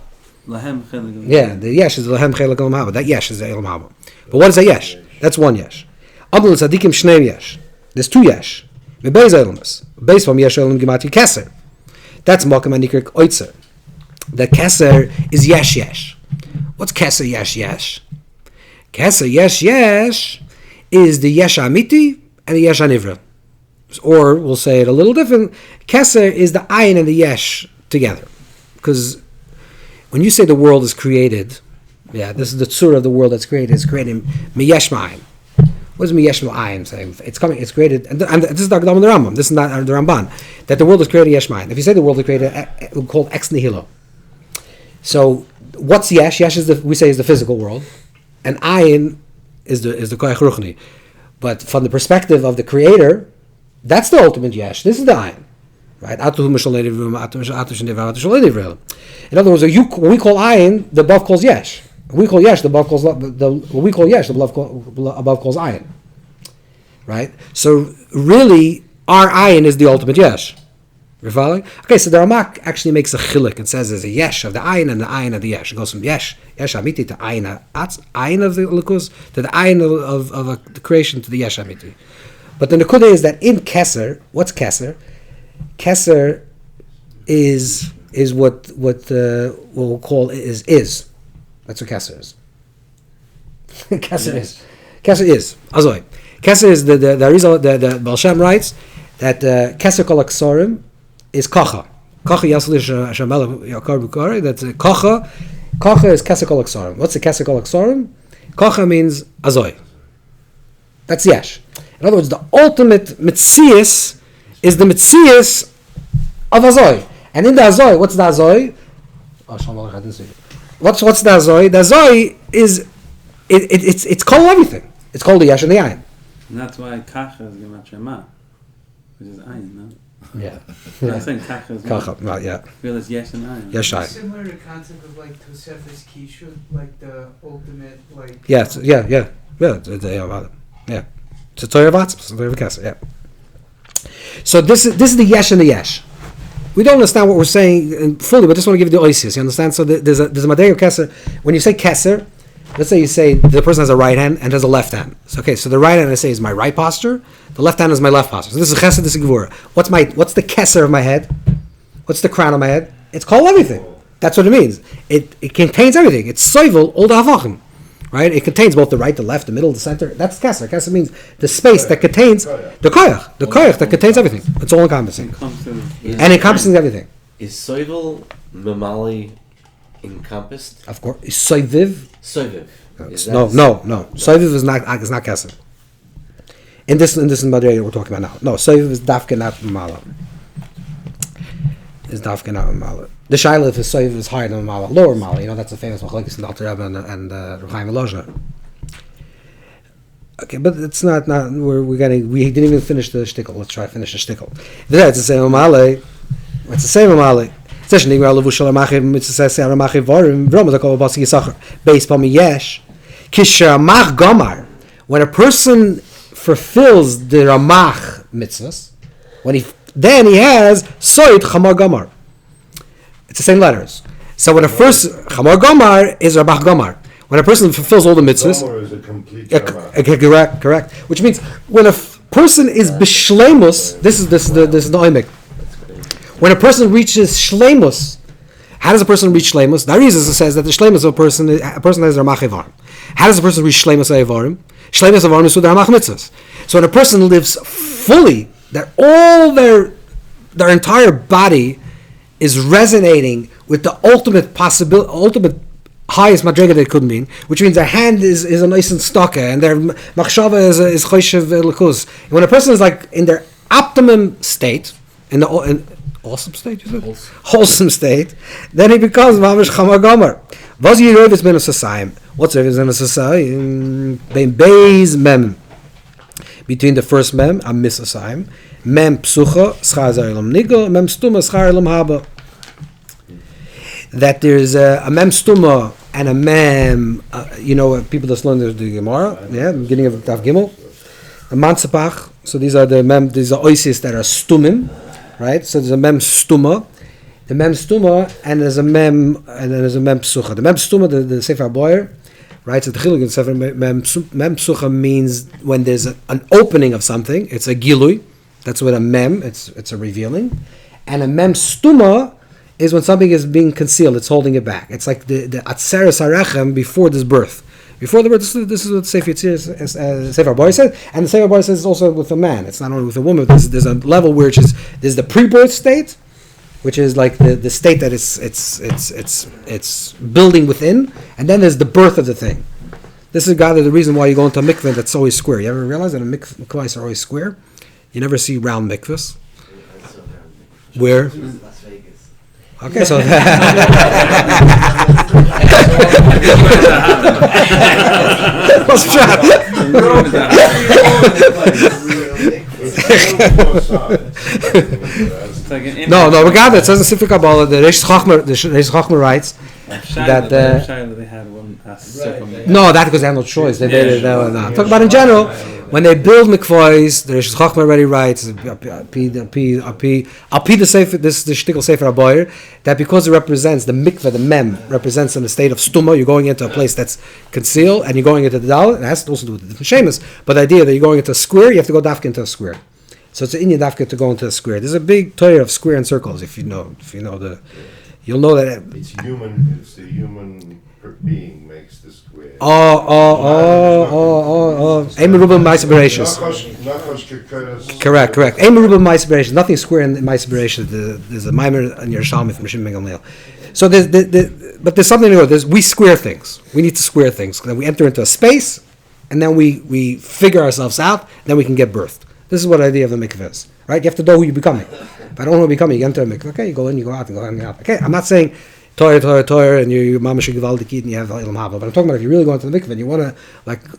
Lahem chelik.
Yeah, the yesh is the lahem chelik l'Olam Haba. That yesh is the Olam Haba. But what is a yesh? That's one yesh. Abdul tzadikim shnei yesh. There's two yesh. Bebeis elamas. Beis from yesh elam gemati kesser. That's makam anikrik oitzer. The kesser is yesh. What's kesser yesh? Kesser yesh is the yesh amiti and the yesh anivra. Or we'll say it a little different. Kesser is the ayin and the yesh together. Because when you say the world is created, this is the tzura of the world that's created. It's created miyesh ma'ayin. What does miyesh ma'ayin say? It's created, and this is the Agdam and the Rambam. This is not the Ramban. That the world is created yesh ma'ayin. If you say the world is created, we'll call it ex nihilo. So what's yesh? Yesh is we say is the physical world, and ayin is the koyach ruchni. But from the perspective of the creator, that's the ultimate yesh. This is the ayin. Right? In other words, when we call ayin, the above calls yesh. When we call yesh, the above calls ayin. Right? So really, our ayin is the ultimate yesh. You're following? Okay, so the Ramak actually makes a chilik and says there's a yesh of the ayin and the ayin of the yesh. It goes from yesh amiti to ayin of the likus to the ayin of the creation to the yesh amiti. But the nekuda is that in kesser, what's kesser? Keser is what we'll call is. That's what Keser is. Keser is. Azoi. Keser is the AriZal, the Baal Shem writes that Keser kol aksorim is kacha. Kacha yaslish shamel yakar bukari. That's kacha. Kacha is Keser kol aksorim. What's the Keser kol aksorim? Kacha means azoi. That's yesh. In other words, the ultimate mitzias is the mitzias of Azoi. And in the Azoi, what's the Azoi? What's the Azoi? The Azoi is it's called everything. It's called the Yesh and the Ayin.
And that's why Kacha is Gemat Shema, which is Ayin, no?
Yeah.
I think Kacha is
Kacha, right, yeah.
Well, it's Yesh and Ayin.
Yesh Ayin.
Similar to the concept of like Tosefes Kishut, like the ultimate like.
Yeah. It's a Torah of Atzmos, it's a Torah of Keser, yeah. So this is the yesh and the yesh. We don't understand what we're saying fully, but I just want to give you the oasis. You understand? So there's a madrega of kesser. When you say kesser, let's say you say the person has a right hand and has a left hand. So, okay, so the right hand I say is my right posture. The left hand is my left posture. So this is chesed, this is gevura. What's the kesser of my head? What's the crown of my head? It's called everything. That's what it means. It contains everything. It's soivel all the havachim. Right? It contains both the right, the left, the middle, the center. That's kesser. Kesser means the space that contains the koyach that contains everything. It's all encompassing. And encompassing everything.
Is soivel mamali encompassed?
Of course. Is soiviv?
Soiviv.
No. Soiviv is not kesser. In this madrega we're talking about now. No, soiviv is dafke not mamala. Is dafke not mamala. The Shiur is soiv is higher than Mala, lower Mala. You know, that's the famous machlokes in the Alter Rebbe and Rav Chaim Volozhiner. Okay, but it's not. We didn't even finish the shtickle. Let's try to finish the shtickle. It's the same Mala. It's the same Mala. It's the based on Yissachar. Kisher Gomar. When a person fulfills the Ramach mitzvahs, then he has soid Chamar Gomar. It's the same letters. So when a first Chamar Gomar is Rabach Gomar. When a person fulfills all the mitzvahs,
Gomar is a complete
correct. Which means when a person is b'shleimus, this is the oimik. When a person reaches shleimus, how does a person reach shleimus? The AriZal says that the shleimus of a person has Ramach Evarim. How does a person reach shleimus Evarim? Shleimus Evarim is with the Ramach mitzvahs. So when a person lives fully, that all their entire body is resonating with the ultimate highest madrega that it could mean, which means their hand is a nice and stocka, and their machshava is choyshev lekus. When a person is like in their optimum state, in awesome state, you said? Wholesome state, then he becomes mamish chamar gomer. What's Yerovis ben Asasayim? What's Yerovis ben Asasayim? Bein beis mem. Between the first mem and misasayim, Mem psucha, schar za'ilam nigel, mem stuma, schar ilam haba. That there's a mem stuma and a mem, people that learn the Gemara, beginning of Daf Gimel, a mansapach. So these are oisis that are stumim, right? So there's a mem stuma, the mem stuma, and there's a mem psucha. The mem stuma, the Sefer Boyer, right? So the gilgul in Sefer mem psucha means when there's an opening of something, it's a gilui. That's what a mem. It's a revealing, and a mem stuma is when something is being concealed, it's holding it back. It's like the atzeres harechem before this birth. Before the birth, this is what Sefer Boy says, and the Sefer Boy says also with a man. It's not only with a woman. There's a level where there's the pre-birth state, which is like the state that it's building within, and then there's the birth of the thing. This is the reason why you go into a mikveh that's always square. You ever realize that a mikvahs are always square? You never see round mikvahs. Where?
Las Vegas.
Okay, so what's that? No, regardless, it says in Sifri Kabbalah, the Reish Chachma writes that
they had one
no, that because they have no choice. They made it. No. Talk about in general. When they build mikvahs, the Reish Chachma already writes, the Sefer, this shtickle Sefer Aboyer, that because it represents the mikveh, the mem represents in the state of stuma, you're going into a place that's concealed, and you're going into the dal. It has to also do with the different shemus, but the idea that you're going into a square, you have to go dafka into a square. So it's an Indian dafka to go into a square. There's a big Torah of square and circles. If you know you'll know that
It's the human being makes the square.
Emerubim Ma'aseh Correct. Emerubim Ma'aseh. Nothing square in Ma'aseh. There's a mimer in your Shalom from Shim Megamel. So but there's something to go. We square things. We need to square things. Then we enter into a space, and then we figure ourselves out. Then we can get birthed. This is what the idea of the mikveh is, right? You have to know who you're becoming. If I don't know who you're becoming, you enter a mikveh. Okay, you go in, you go out, and go in and out. Okay, I'm not saying Torah, and your mama should give all the kid and you have ilam haba. But I'm talking about if you really go into the mikveh and you want to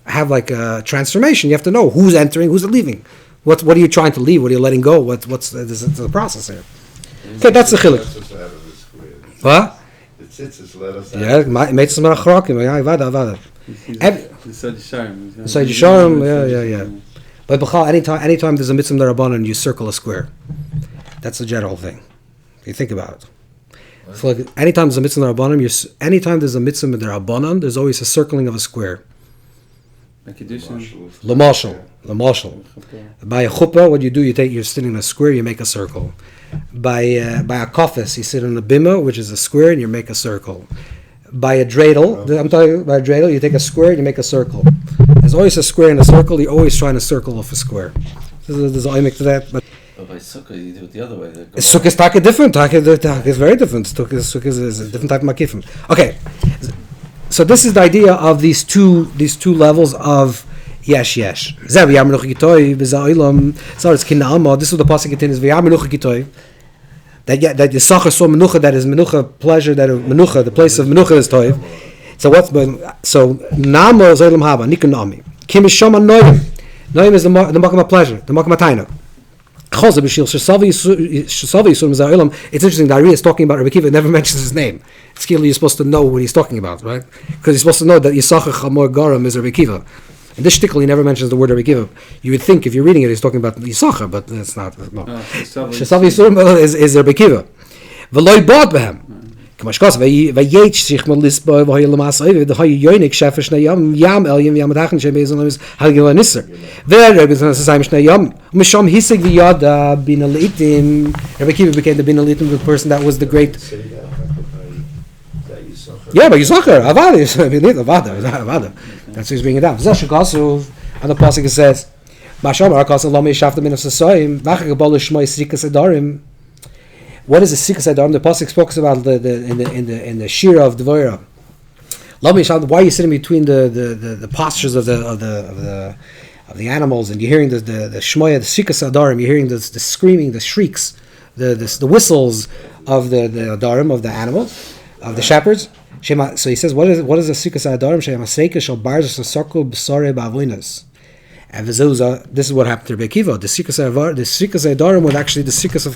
have a transformation, you have to know who's entering, who's leaving. What are you trying to leave? What are you letting go? What's the process here? Okay, that's the chiluk. What?
The tzitzis let us out.
Yeah, meitzes merachrokim. Yeah, avada. So Yisharm, yeah. But b'chal, anytime there's a mitzvah derabanan, you circle a square. That's the general thing. You think about it. So anytime there's a mitzvah derabanan, there's always a circling of a square. L'mashal. By a chuppah, what you do, you're sitting in a square, you make a circle. By a kofis, you sit in a bima, which is a square, and you make a circle. By a dreidel, you take a square and you make a circle. There's always a square and a circle. You're always trying to circle off a square. There's an oimik to that. But
by sukkah, you do it the other way.
Sukkah is different. Sukkah is very different. Sukkah is a different type of makifim. Okay, so this is the idea of these two levels of yesh. This is what the pasuk continues. That Yissachar saw menucha, that is menucha pleasure, that menucha, the place of menucha is toiv. So Nama is olam haba, nikun nami. Kim is shama noyim. Noyim is the makom of pleasure, the makom of taina. It's interesting that Ari is talking about Rabbi Akiva, it never mentions his name. It's clearly you're supposed to know what he's talking about, right? Because you're supposed to know that Yissachar chamor garam is Rabbi Akiva. And this shtickle, he never mentions the word Rabbi Akiva. You would think if you're reading it, he's talking about Yissachar, but it's not. No. Shesav Yisurim is Rabbi Akiva. V'loi bod behem. Kamashkos vayech sich mal lisboy v'hoy l'masay v'hoy yonik shefesh nayam yam elyim yam dachen shebezon is Yael and Sisera. There Rabbi Pinson says nayam misham hisig v'yada binalitim. Rabbi Akiva became the binalitim, the person that was the great. Yeah, but Yissachar avada. That's who's bringing it down. Zashakasu, and the pasuk says, "Mashamar kasu lo meishafta min asasoim v'achagabalu shmoi sikas adarim." What is the sikas adarim? The pasuk speaks about in the Shiur of Dvorah. Lo meishafta. Why are you sitting between the postures of the animals, and you're hearing the shmoya, the sikas adarim? You're hearing the screaming, the shrieks, the whistles of the adarim, of the animals, of the shepherds. So he says, what is a sikas adarim? And this is what happened to Rabbi Akiva. The Sikas Adarim was actually the Sikas of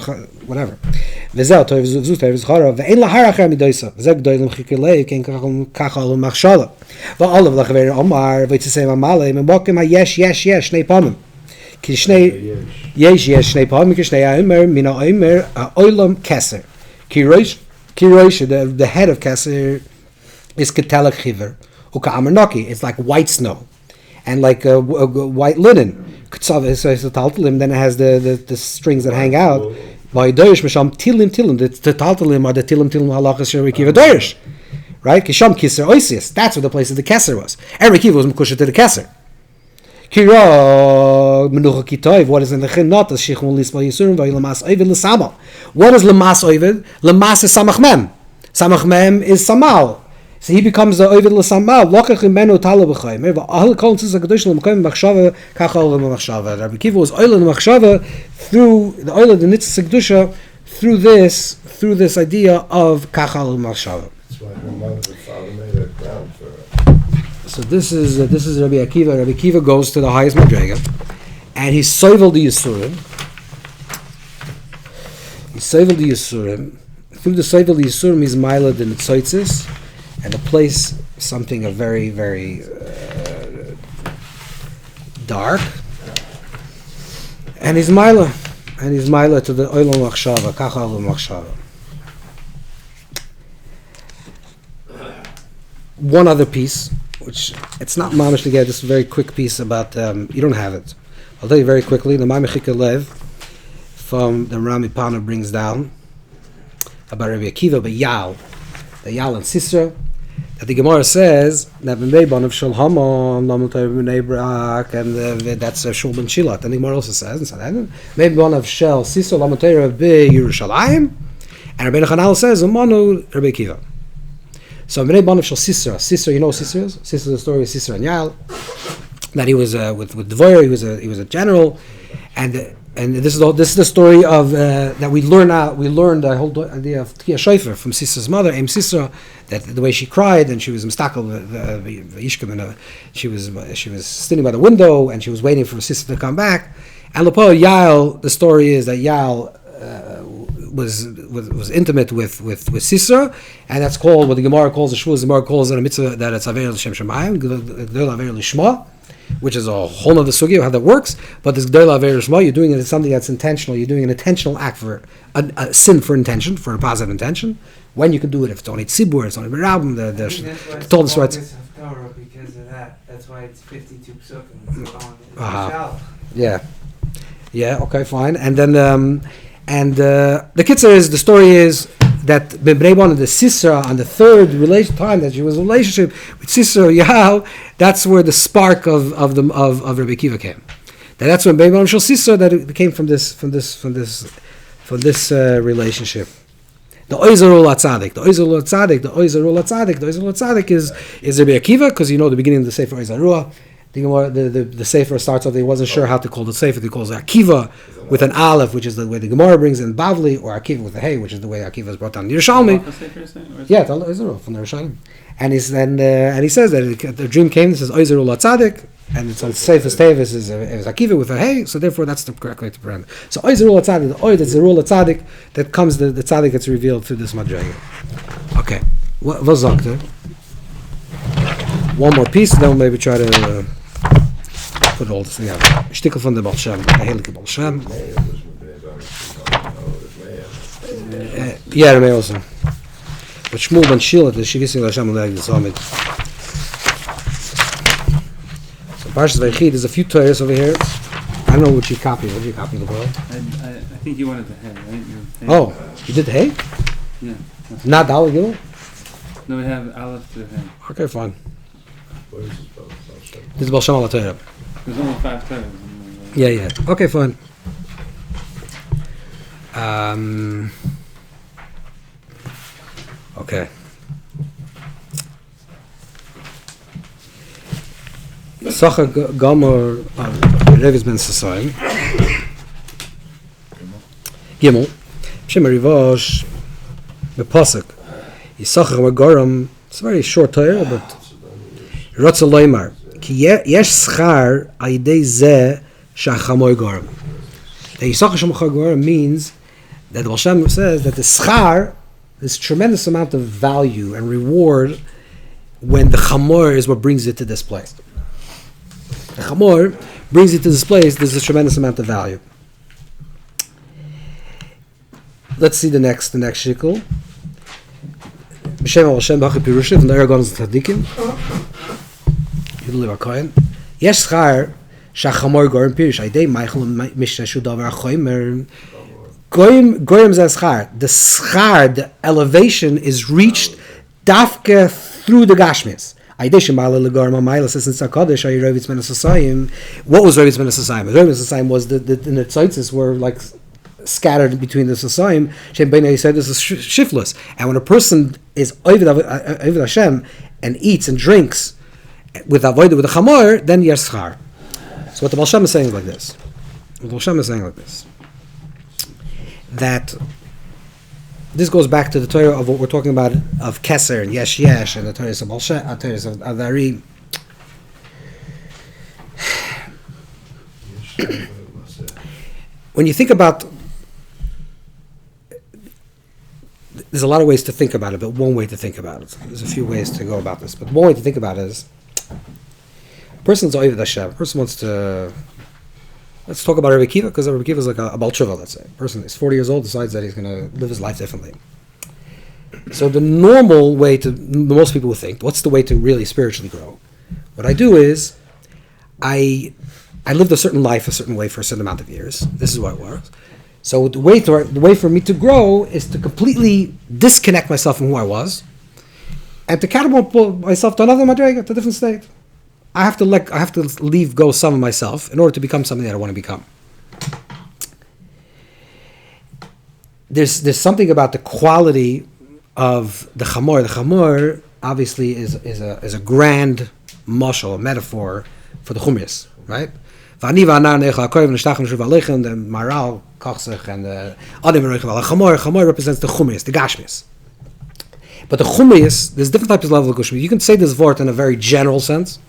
whatever. The head of Keser is Ketelach Chiver. It's like white snow. And like a white linen. Then it has the strings that hang out. By Dorish Misham Tilim Tilim. The Taltalim are the Tilim Tilim halachas Rabbi Akiva Dorish. Right? Kisham Keser Oisius. That's where the place of the Keser was. Rabbi Akiva was Mekusha to the Keser. Kira Menucha Kitoiv. What is in the Chinot? The Shichun Lisma Yisurim Vayilamas Ovid L'Samal. What is Lamas Ovid? Lamas is Samach Mem. Samach Mem is Samal. So he becomes the Ovid L'Samal. Lokach Imenu Tala B'chayim. Ahal Kol Tzis HaKadosh L'Mekayim Machshava Kach Oil L'Machshava. Rabbi Akiva was Oil L'Machshava through the Oil of the Nitzis HaKadosha through this idea of Kach Oil L'Machshava.
That's why her mother and father made a crown for her.
So this is Rabbi Akiva. Rabbi Akiva goes to the highest madrega, and he's soivel the Yisurim. Through the soivel the Yisurim, he's milad in the tzotzis, and the place something a very very dark, and he's milad to the oilom machshava, kach oilom machshava. One other piece, which it's not mamish to get, just a very quick piece about, you don't have it. I'll tell you very quickly, the Ma'amechika Lev from the Rami Pana brings down about Rabbi Akiva, but Yael, the Yael and Sisera, that the Gemara says, that B'meiban of Shul Hamon, and that's Shul Ben Shilat, and the Gemara also says, B'meiban of Shel Sisera, Lamatera B'Yerushalayim, and Rabbi Chanal says, Umanu Rabbi Akiva. So Bnei Banav Shel Sisera. Sisera, you know what Sisera is? Sisera is the story of Sisera and Yael. That he was with Dvoyer, he was a general, and this is the story of that we learned the whole idea of Tia Shofar from Sisera's mother, Sisera, that the way she cried and she was mistakel she was standing by the window and she was waiting for Sisera to come back. And Lepo Yael, the story is that Yael was intimate with Sisera, and that's called what the Gemara calls the Gemara calls it a mitzvah that it's Aver L'Shem Shemayim, G'dol Aver L'Shma, which is a whole other sugya how that works. But this G'dol Aver L'Shma, you're doing it as something that's intentional. You're doing an intentional act for a sin for intention, for a positive intention. When you can do it, if it's only tzibur, it's only berabim. The told us right.
Because of that, that's why it's 52 psukim.
Yeah. Okay, fine. And then. The Keser is, the story is that B'Bnei and the Sisera on the third time that she was in a relationship with Sisera Yael, that's where the spark of Rabbi Akiva came. That's when B'Nei Shel Sisera that it came from this relationship. The Oizarul Latzadik is Rabbi Akiva, because you know the beginning of the Sefer Oizarul. The Sefer starts off, he wasn't sure how to call the Sefer, he calls it Akiva with an Aleph, which is the way the Gemara brings in Bavli, or Akiva with a Hey, which is the way Akiva is brought down in Yerushalmi. Yeah, it's Oizarul from the Yerushalmi. And he says that the dream came, this is Oizarul Latzadik, and it's on Sefer Tevis is Akiva with a Hey, so therefore that's the correct way to pronounce it. So Oizarul Latzadik, the Oid, it's Zerul Latzadik, that comes, the Tzadik gets revealed through this Madrega. Okay, what sagt er? One more piece, then we'll maybe try to put all this together. Shtickle from the Baal Shem, the Heilige Baal Shem. Yeah, Remei also. But Shmuel ben Shilat, the Shigising Hashem and the Summit. So Parshas Vayechi, there's a few Torahs over here. I don't know what you copied. What did you copy the world?
I think you wanted the hay, right?
Oh, you did the hay?
Yeah.
Not Dal Gilgul?
No, we have Aleph to hay.
Okay, fine. This is Baal Shem al Torah.
There's only 5 Torahs.
Yeah. Okay, fine. Okay. Issachar Gomer Revis ben Sasayim. Gimel. Shem Rivosh Bepasuk. Issachar Goram. It's a very short Torah, but Rotzel Leimar. Ki yesh schar al yidei zeh shachamor gorim. The Yissachar shemachar gorim means that the Baal Shem says that the schar, this tremendous amount of value and reward when the chamor is what brings it to this place. The chamor brings it to this place, there's a tremendous amount of value. Let's see the next shikul. B'shem Hashem b'achim pirushiv and the Aragon Tzadikim. Yudeli Bakoyen. Yesh schar shachamor gorim pirush. Aydei Michael Mishashu Davar Choymer. Goyim zeh schar. The schar, the elevation is reached dafke through the gashmis. What was Rav Ben Asasayim? Rav Ben Asasayim was the tzitzis were like scattered between the Asasayim. Shem Beinei said this is shiftless. And when a person is Ovid Hashem and eats and drinks with avodah with a chamor, then yeschar. So what the Baal Shem is saying is like this. That this goes back to the Torah of what we're talking about of Keser and Yesh and the Torah of Baal Shem, Torah of Avari. When you think about, there's a lot of ways to think about it, but one way to think about it. There's a few ways to go about this, but one way to think about it is, a person's Oived Hashem. A person wants to. Let's talk about Rabbi Akiva, because Rabbi Akiva is like a Baal Tshuva, let's say. A person is 40 years old, decides that he's going to live his life differently. So the normal way most people would think, what's the way to really spiritually grow? What I do is, I lived a certain life a certain way for a certain amount of years. This is what it works. So the way for me to grow is to completely disconnect myself from who I was, and to catapult myself to another madrega, to a different state. I have to leave go some of myself in order to become something that I want to become. There's something about the quality of the chamor. The chamor obviously is a grand mashal, a metaphor for the chumris, right? The maral kochsech and the chamor represents the chumris, the gashmis. But the chumris, there's different types of level of gashmis. You can say this word in a very general sense.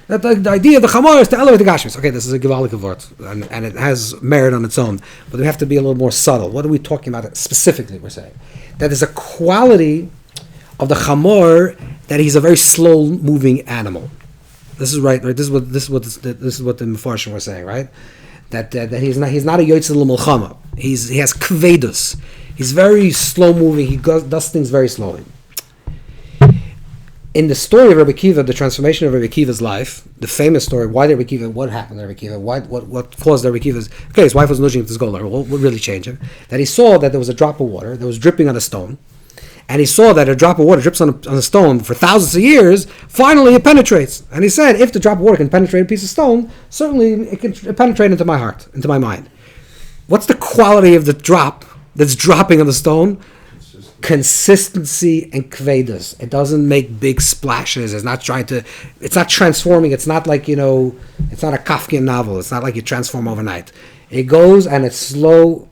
That the idea of the chamor is to elevate the gashmis. Okay, this is a givaldik word, and it has merit on its own. But we have to be a little more subtle. What are we talking about specifically? We're saying that there's a quality of the chamor that he's a very slow-moving animal. This is right. This is what the Mefarshim were saying, right? That he's not a yotzei l'milchama. He has kvedus. He's very slow-moving. He does things very slowly. In the story of Rabbi Akiva, the transformation of Rabbi Akiva's life, the famous story, why did Rabbi Akiva, what happened to Rabbi Akiva, what caused Rabbi Akiva's, his wife was losing his goler, what really changed him? That he saw that there was a drop of water that was dripping on a stone, and he saw that a drop of water drips on a stone for thousands of years, finally it penetrates. And he said, if the drop of water can penetrate a piece of stone, certainly it can penetrate into my heart, into my mind. What's the quality of the drop that's dropping on the stone? Consistency and kvedus. It doesn't make big splashes. It's not transforming. It's not like, it's not a Kafkian novel. It's not like you transform overnight. It goes and it's slow,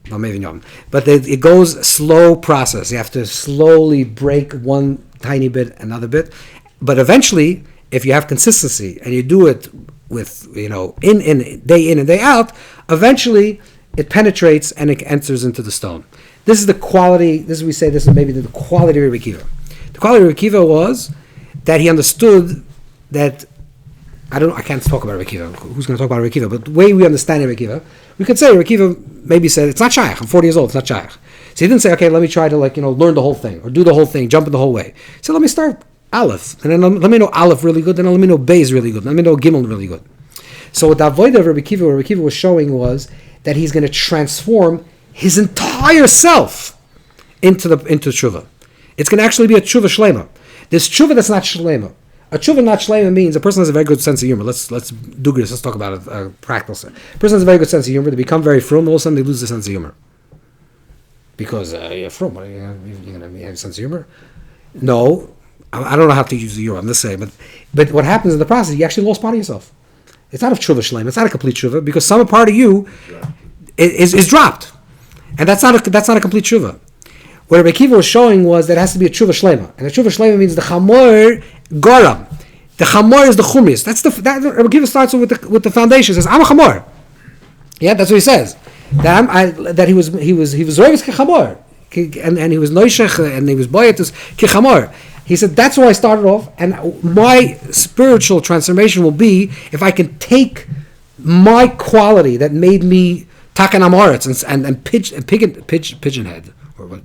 well, maybe not, but it goes slow process. You have to slowly break one tiny bit, another bit. But eventually, if you have consistency and you do it with, in and day out, eventually it penetrates and it enters into the stone. This is the quality, this is maybe the quality of Rabbi Akiva. The quality of Rabbi Akiva was that he understood that, I can't talk about Rabbi Akiva, who's going to talk about Rabbi Akiva, but the way we understand Rabbi Akiva, we could say Rabbi Akiva maybe said, it's not shaykh, I'm 40 years old, it's not shaykh. So he didn't say, okay, let me try to learn the whole thing, or do the whole thing, jump in the whole way. He said, let me start Aleph, and then let me know Aleph really good, then let me know Beis really good, let me know Gimel really good. So what the avodah of Rabbi Akiva was showing was that he's going to transform his entire self into tshuva. It's going to actually be a tshuva shlema. This tshuva that's not shlema. A tshuva not shlema means a person has a very good sense of humor. Let's do this. Let's talk about it practically. A person has a very good sense of humor. They become very frum. All of a sudden they lose the sense of humor. Because you're frum. You're going to have a sense of humor? No. I don't know how to use the humor. I'm just saying. But what happens in the process, you actually lost part of yourself. It's not a tshuva shlema. It's not a complete tshuva because some part of you is dropped. And that's not a complete tshuva. What Rabbi Akiva was showing was that it has to be a tshuva shlema. And a tshuva shlema means the chamor garam. The chamor is the chumris. That Rabbi Akiva starts with the foundation. He says, I'm a chamor. Yeah, that's what he says. That he was roivis kechamor, and he was noishech, and he was boyetus kechamor. He said, that's where I started off, and my spiritual transformation will be if I can take my quality that made me takan amoritz and pigeon head, or what,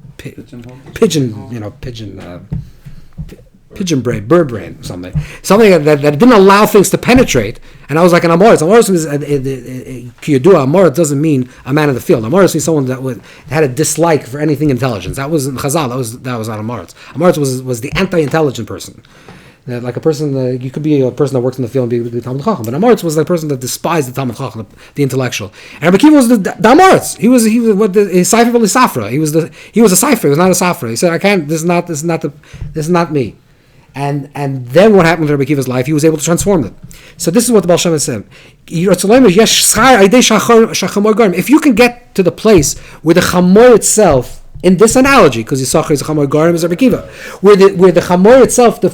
pigeon brain, bird brain, something that didn't allow things to penetrate, and I was like an amoritz. Amoritz is kiyadua. Amoritz doesn't mean a man in the field. Amoritz means someone that had a dislike for anything intelligence. That was in Chazal. That was not Amoritz. Amoritz was the anti-intelligent person. Like a person, you could be a person that works in the field and be Talmud Chacham, but Amoritz was the person that despised the Talmud Chacham, the intellectual. And Rabbi Akiva was the Amoritz. He was what the Sifra Safra. He was a Sifra. He was not a Safra. He said, I can't. This is not me. And then what happened to Rabbi Akiva's life? He was able to transform it. So this is what the Baal Shem said. If you can get to the place where the chamor itself, in this analogy, because Yissachar is a chamor garim, is Rabbi Akiva, where the chamor itself, the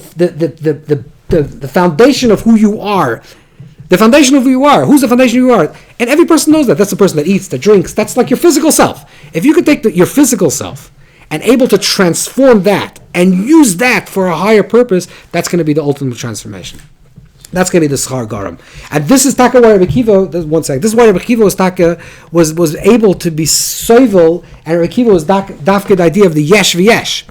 foundation of who you are, who's the foundation of who you are, and every person knows that. That's the person that eats, that drinks. That's like your physical self. If you could take your physical self and able to transform that and use that for a higher purpose, that's going to be the ultimate transformation. That's going to be the schar garam. And this is taka why Rabbi Akiva, one second, this is why Rabbi Akiva was able to be soivel, and Rabbi Akiva was dafka the idea of the yesh v'yesh.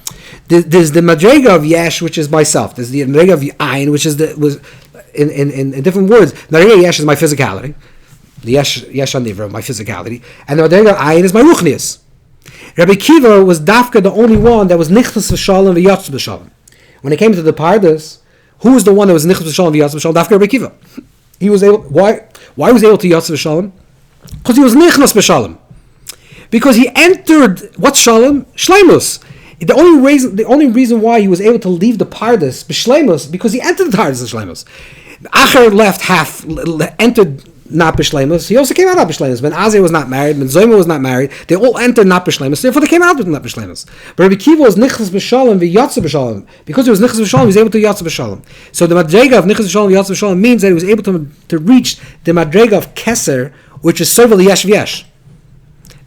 There's the madrega of yesh, which is myself. There's the madrega of ayin, which is in different words. Madrega of yesh is my physicality. The yesh anivra, my physicality. And the madrega of ayin is my ruchnius. Rabbi Akiva was dafka the only one that was nichtas v'shalom v'yatz b'shalom. When it came to the Parshas, who was the one that was nichtas v'shalom v'yatz b'shalom? Dafka Rabbi Akiva. He was able. Why was he able to yatz b'shalom? Because he was nichtas b'shalom. Because he entered what shalom? Shleimus. The only reason why he was able to leave the Parshas b'shleimus, because he entered the Parshas b'shleimus. Acher left half, entered not b'shleimus. He also came out not b'shleimus. Ben Azai was not married. Ben Zoyma was not married. They all entered not b'shleimus. Therefore, they came out with not b'shleimus. But Rabbi Akiva was nichtas b'shalom v'yatz b'shalom. Because he was nichtas b'shalom, he was able to yatz b'shalom. So the madrega of nichtas b'shalom v'yatz b'shalom means that he was able to reach the madrega of Keser, which is sovel yesh v'yesh.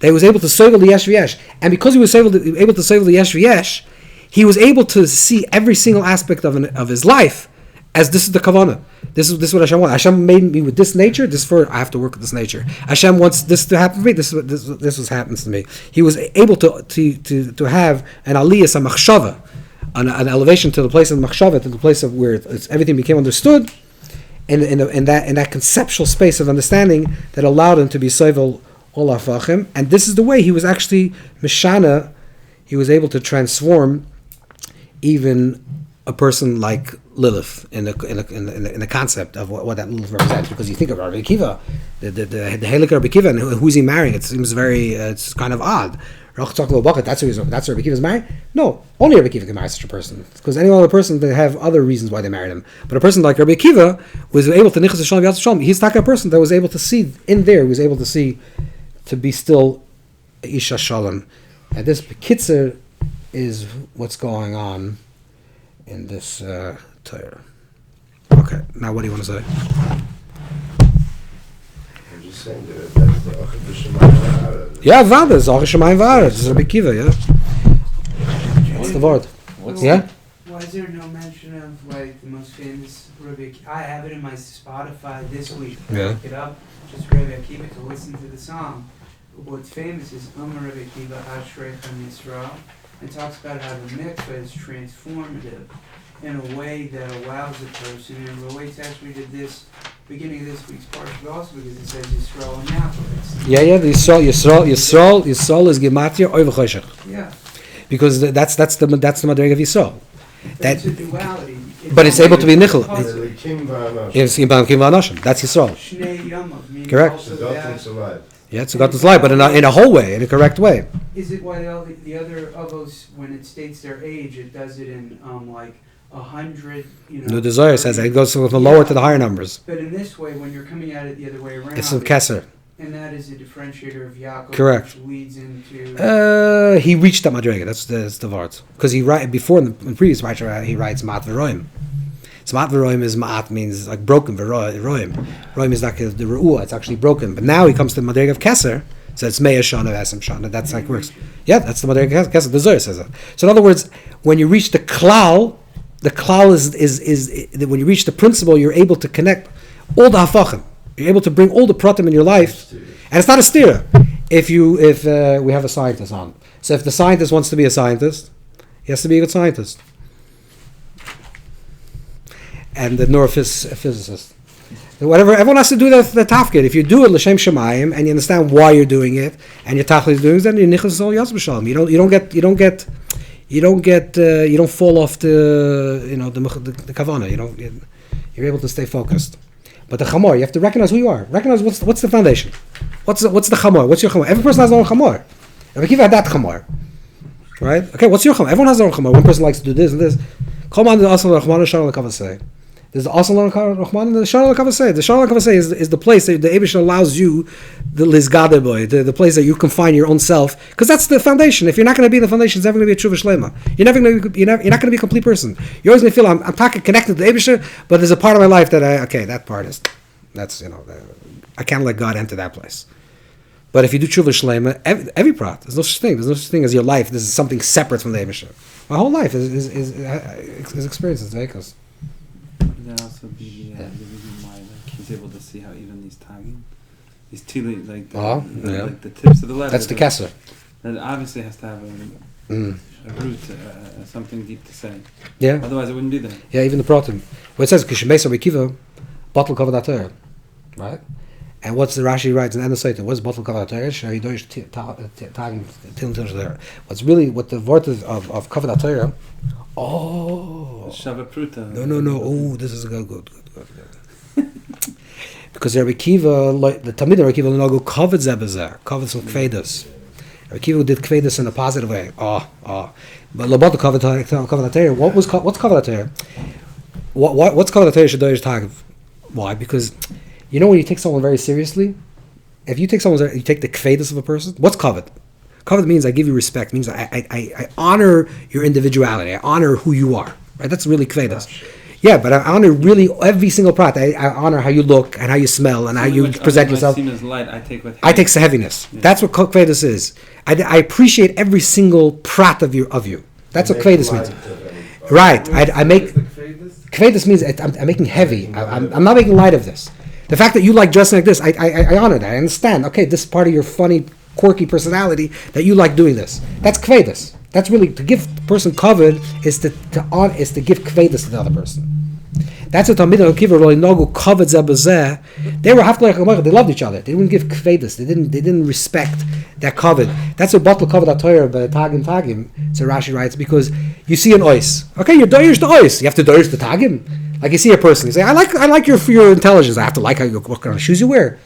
That he was able to sovel the yesh v'yesh, and because he was able to sovel the yesh v'yesh, he was able to see every single aspect of his life as this is the kavanah. This is what Hashem wants. Hashem made me with this nature. I have to work with this nature. Hashem wants this to happen to me. This what happens to me. He was able to have an aliyah, a machshava, an elevation to the place of machshava, to the place of where everything became understood, in that conceptual space of understanding that allowed him to be sovel all afachim. And this is the way he was actually mishana. He was able to transform even a person like Lilith in the concept of what that Lilith represents. Because you think of Rabbi Akiva, the Helik Rabbi Akiva, and who's he marrying? It seems it's kind of odd. That's Rabbi Akiva's married? No, only Rabbi Akiva can marry such a person. Because any other person, they have other reasons why they married him. But a person like Rabbi Akiva was able to nichas shalom v'yatz shalom. He's not a person that was able to see in there. He was able to see to be still isha shalom. And this Keser is what's going on in this Torah. Okay, now what do you want to say?
I'm just saying that that's the Achad B'Shemayim.
Yeah, Vada, it's Achad Shemayim V'Aretz. This is Rabbi Akiva, yeah. What's the word? Yeah?
Why is there no mention of like the most famous Rabbi Akiva? I have it in my Spotify this week.
Yeah.
Look it up, just Rabbi Akiva to listen to the song. What's famous is Rabbi Akiva Ashreichem Yisrael. It talks about how the mikveh is transformative in a way that allows a person, and it relates actually to this beginning of this week's Parshas, but also because it says Yisrael and Yaakov.
Yeah, the Yisrael is Gematria Oy V'Choshech.
Yeah.
Because that's the Madrega of Yisrael.
It's a duality.
But it's able to be Nichel.
It's
Kim V'Anoshim. That's Yisrael.
Shnei Yamav, meaning
Correct.
also
the
that.
God's alive.
Yeah, it's got this life, but in a whole way, in a correct way.
Is it why the other avos, when it states their age, it does it in like 100,
The desire says that it goes from the lower to the higher numbers.
But in this way, when you're coming at it the other way around,
It's a Keser.
and that is a differentiator of Yaakov,
Correct.
which leads into.
He reached that Madrega. That's the Vart. Because he before in the previous writer he writes Mat V'Roim. So ma'at v'roim is ma'at means like broken. V'roim. Roim is like the re'ua. It's actually broken. But now he comes to the madrega of Keser. So it's Me'ah Shana, Esem Shana. That's like works. Yeah, that's the madrega of Keser. The Zohar says that. So in other words, when you reach the klal is when you reach the principle, you're able to connect all the hafachim. You're able to bring all the pratim in your life, and it's not a stira. If we have a scientist on, so if the scientist wants to be a scientist, he has to be a good scientist, and the neurophysicist, whatever. Everyone has to do the tafkid. If you do it l'shem shemayim and you understand why you're doing it, and your tachlis is doing it, then your nichas is all yas b'shalom. You don't fall off the kavana. You're able to stay focused. But the chamor, you have to recognize who you are. Recognize what's the foundation. What's the chamor? What's your chamor? Every person has their own chamor. Rabbi Akiva had that chamor, right? Okay, what's your chamor? Everyone has their own chamor. One person likes to do this and this. There's the Asal Rahman and the Shara Kavasei. The Shara Kavasei is the place that the Eibush allows you, the Lizgade boy, the place that you can find your own self, because that's the foundation. If you're not going to be in the foundation, it's never going to be a Tshuva Shlema. You're not going to be a complete person. You're always going to feel I'm connected to the Eibush, but there's a part of my life that that part is, I can't let God enter that place. But if you do Tshuva Shlema, every part, there's no such thing. There's no such thing as your life. This is something separate from the Eibush. My whole life is experiences, Veikos.
Would that also be the reason why he's able to see how even these tagging, these two like the tips of the letter.
That's the Keser.
That obviously has to have a root, something deep to say.
Yeah.
Otherwise, it wouldn't be there.
Yeah, even the pratim. Well, it says Kishemes Rabbi Akiva, bottle cover that Torah, right? And what's the Rashi writes in the Satan? What's bottle cover that Torah? What's really what the word of cover that Torah? Oh,
Shavapruta.
No. Oh, this is good. Because Rabbi Akiva, the Talmid Rabbi Akiva, go covered zebezer, covered some kvedas. Rabbi Akiva did kvedas in a positive way. But Labot covered that Torah. What's covered that Torah? What's covered that Torah? Shadoyish Tagiv. Why? Because when you take someone very seriously, if you take you take the kvedas of a person. What's covered? Covered means I give you respect. Means I honor your individuality. I honor who you are. Right? That's really kvedas. Yeah, but I honor really every single part. I honor how you look and how you smell and how you present yourself.
Light, I take
heaviness.
Yeah.
That's what kvedas is. I appreciate every single prat of you. That's what kvedas means. Right. I make kvedas means I'm making heavy. I'm not making light of this. The fact that you like dressing like this, I honor that. I understand. Okay, this is part of your funny, quirky personality that you like doing this. That's kvedas. That's really to give the person covered is to give kvedas to the other person. That's what Talmid Akiva really nagu covered zebazeh. They were they loved each other. They didn't give kvedas. They didn't respect that covered. That's what bottle covered Torah by tagim. So Rashi writes because you see an ois. Okay, you're doirish the ois. You have to doirish the tagim. Like you see a person, you say, I like your intelligence. I have to like what kind of shoes you wear.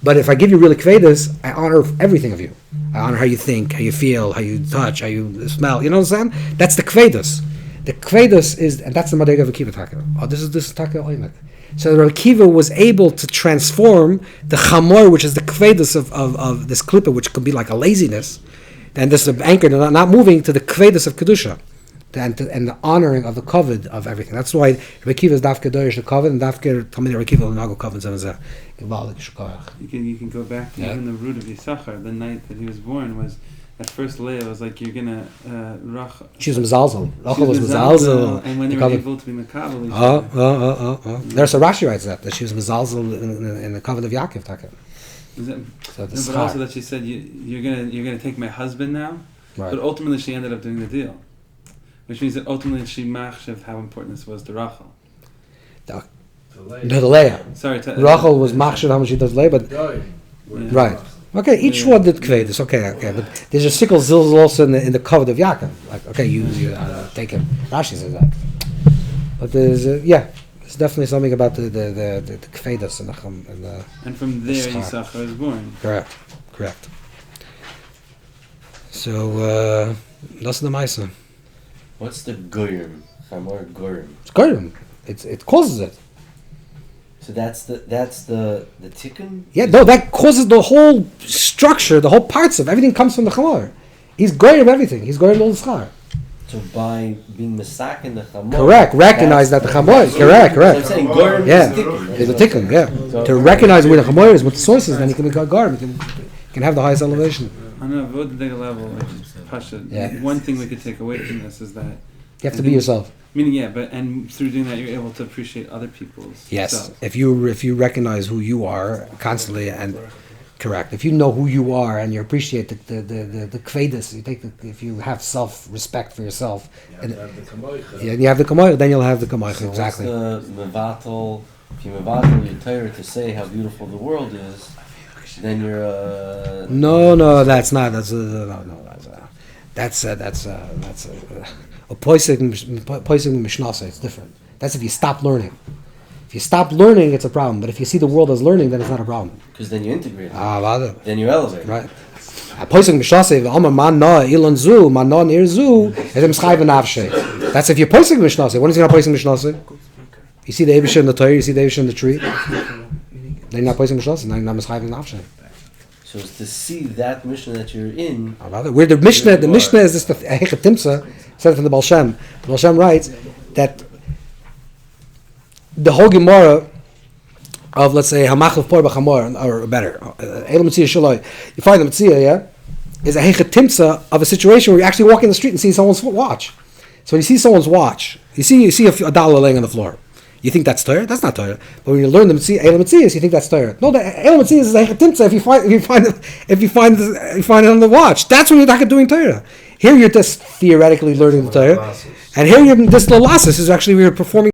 But if I give you really kvedas, I honor everything of you. I honor how you think, how you feel, how you touch, how you smell. You know what I'm saying? That's the kvedas. The kvedas is, and that's the madrega of Akiva taka. Oh, this is taka oimek. So Rabbi Akiva was able to transform the chamor, which is the kvedas of this klippa, which could be like a laziness, and this is anchored and not moving to the kvedas of kedusha. And the honoring of the covet of everything. That's why Rabbi Akiva is dafke doirish the covet, and dafke Talmid Rabbi Akiva nago covet zemazeh.
You can go back to even the root of Yissachar. The night that he was born was at first Leah was like you're gonna
she was mezalzel. Rachel was mezalzel.
And when they were able to be makabel.
There's a Rashi writes that she was mezalzel in the covet of Yaakov.
But also that she said you're gonna take my husband now. Right. But ultimately she ended up doing the deal. Which means that ultimately she machshaved how important this was to Rachel.
The Leah.
Sorry,
Rachel was machshav how much she does Leah, but right. Okay, each one did kvedas. Okay, but there's a sickle zilzal also in the covet of Yaakov. Like, okay, you take him. Rashi says that. But there's there's definitely something about the kvedas
and from there Yissachar is born.
Correct. So that's the Maisa.
What's the goyim? Chamor goyim.
It's goyim. It causes it.
So that's the tikkun?
Yeah, no, that causes the whole structure, the whole parts of everything comes from the chamor. He's goyim everything. He's goyim all the schar.
So by being misakin the chamoy.
Correct. Recognize that the chamoy. Correct.
So I'm saying gorim
Yeah.
is
It's a tikkun. Yeah. To recognize where the chamoy is, what the source is, then you can become garb. You can have the highest elevation.
On a vodadega level, like Pasha,
Yeah.
one thing we could take away from this is that
You have to be yourself.
meaning, and through doing that, you're able to appreciate other people's.
Yes.
self.
If you recognize who you are constantly and correct. If you know who you are and you appreciate the kvedus, if you have self-respect for yourself, and you have the kamoich, then you'll have the kamoich.
So
Exactly.
what's the mevatel? If you mevatel your Torah to say how beautiful the world is, then you're
No, that's not. That's a poising mishnasa. It's different. That's if you stop learning. If you stop learning, it's a problem. But if you see the world as learning, then it's not a problem.
because then you integrate.
Warte.
Then you elevate.
Right. Poising mishnasa. Man na ilan zu, man na nir zu. That's if you're poising mishnasa. When is he not poising mishnasa? You see the Eibusha in the Torah. You see the Eibusha in the tree. Then you're not poising mishnasa. Then you're not mischayv nafshe.
So it's to see that mission that you're in.
Where the Mishnah is this the Hechet Timsa, said from the Baal Shem. The Baal Shem writes that the whole Gemara of, let's say, Hamachlev Por B'Chamor, or better, Elam Mitzvah Shaloi, you find the Mitzvah, yeah, is a Hechet Timsa of a situation where you actually walk in the street and see someone's watch. So when you see someone's watch, you see a dollar laying on the floor. You think that's Torah? That's not Torah. But when you learn the Mitzvah, Elam Mitzvah, you think that's Torah. No, the Elam Mitzvah is a Hechet Timsa if you find it on the watch. That's when you're not doing Torah. Here you're just theoretically learning the Torah. And here you're this Lolasis is actually where you're performing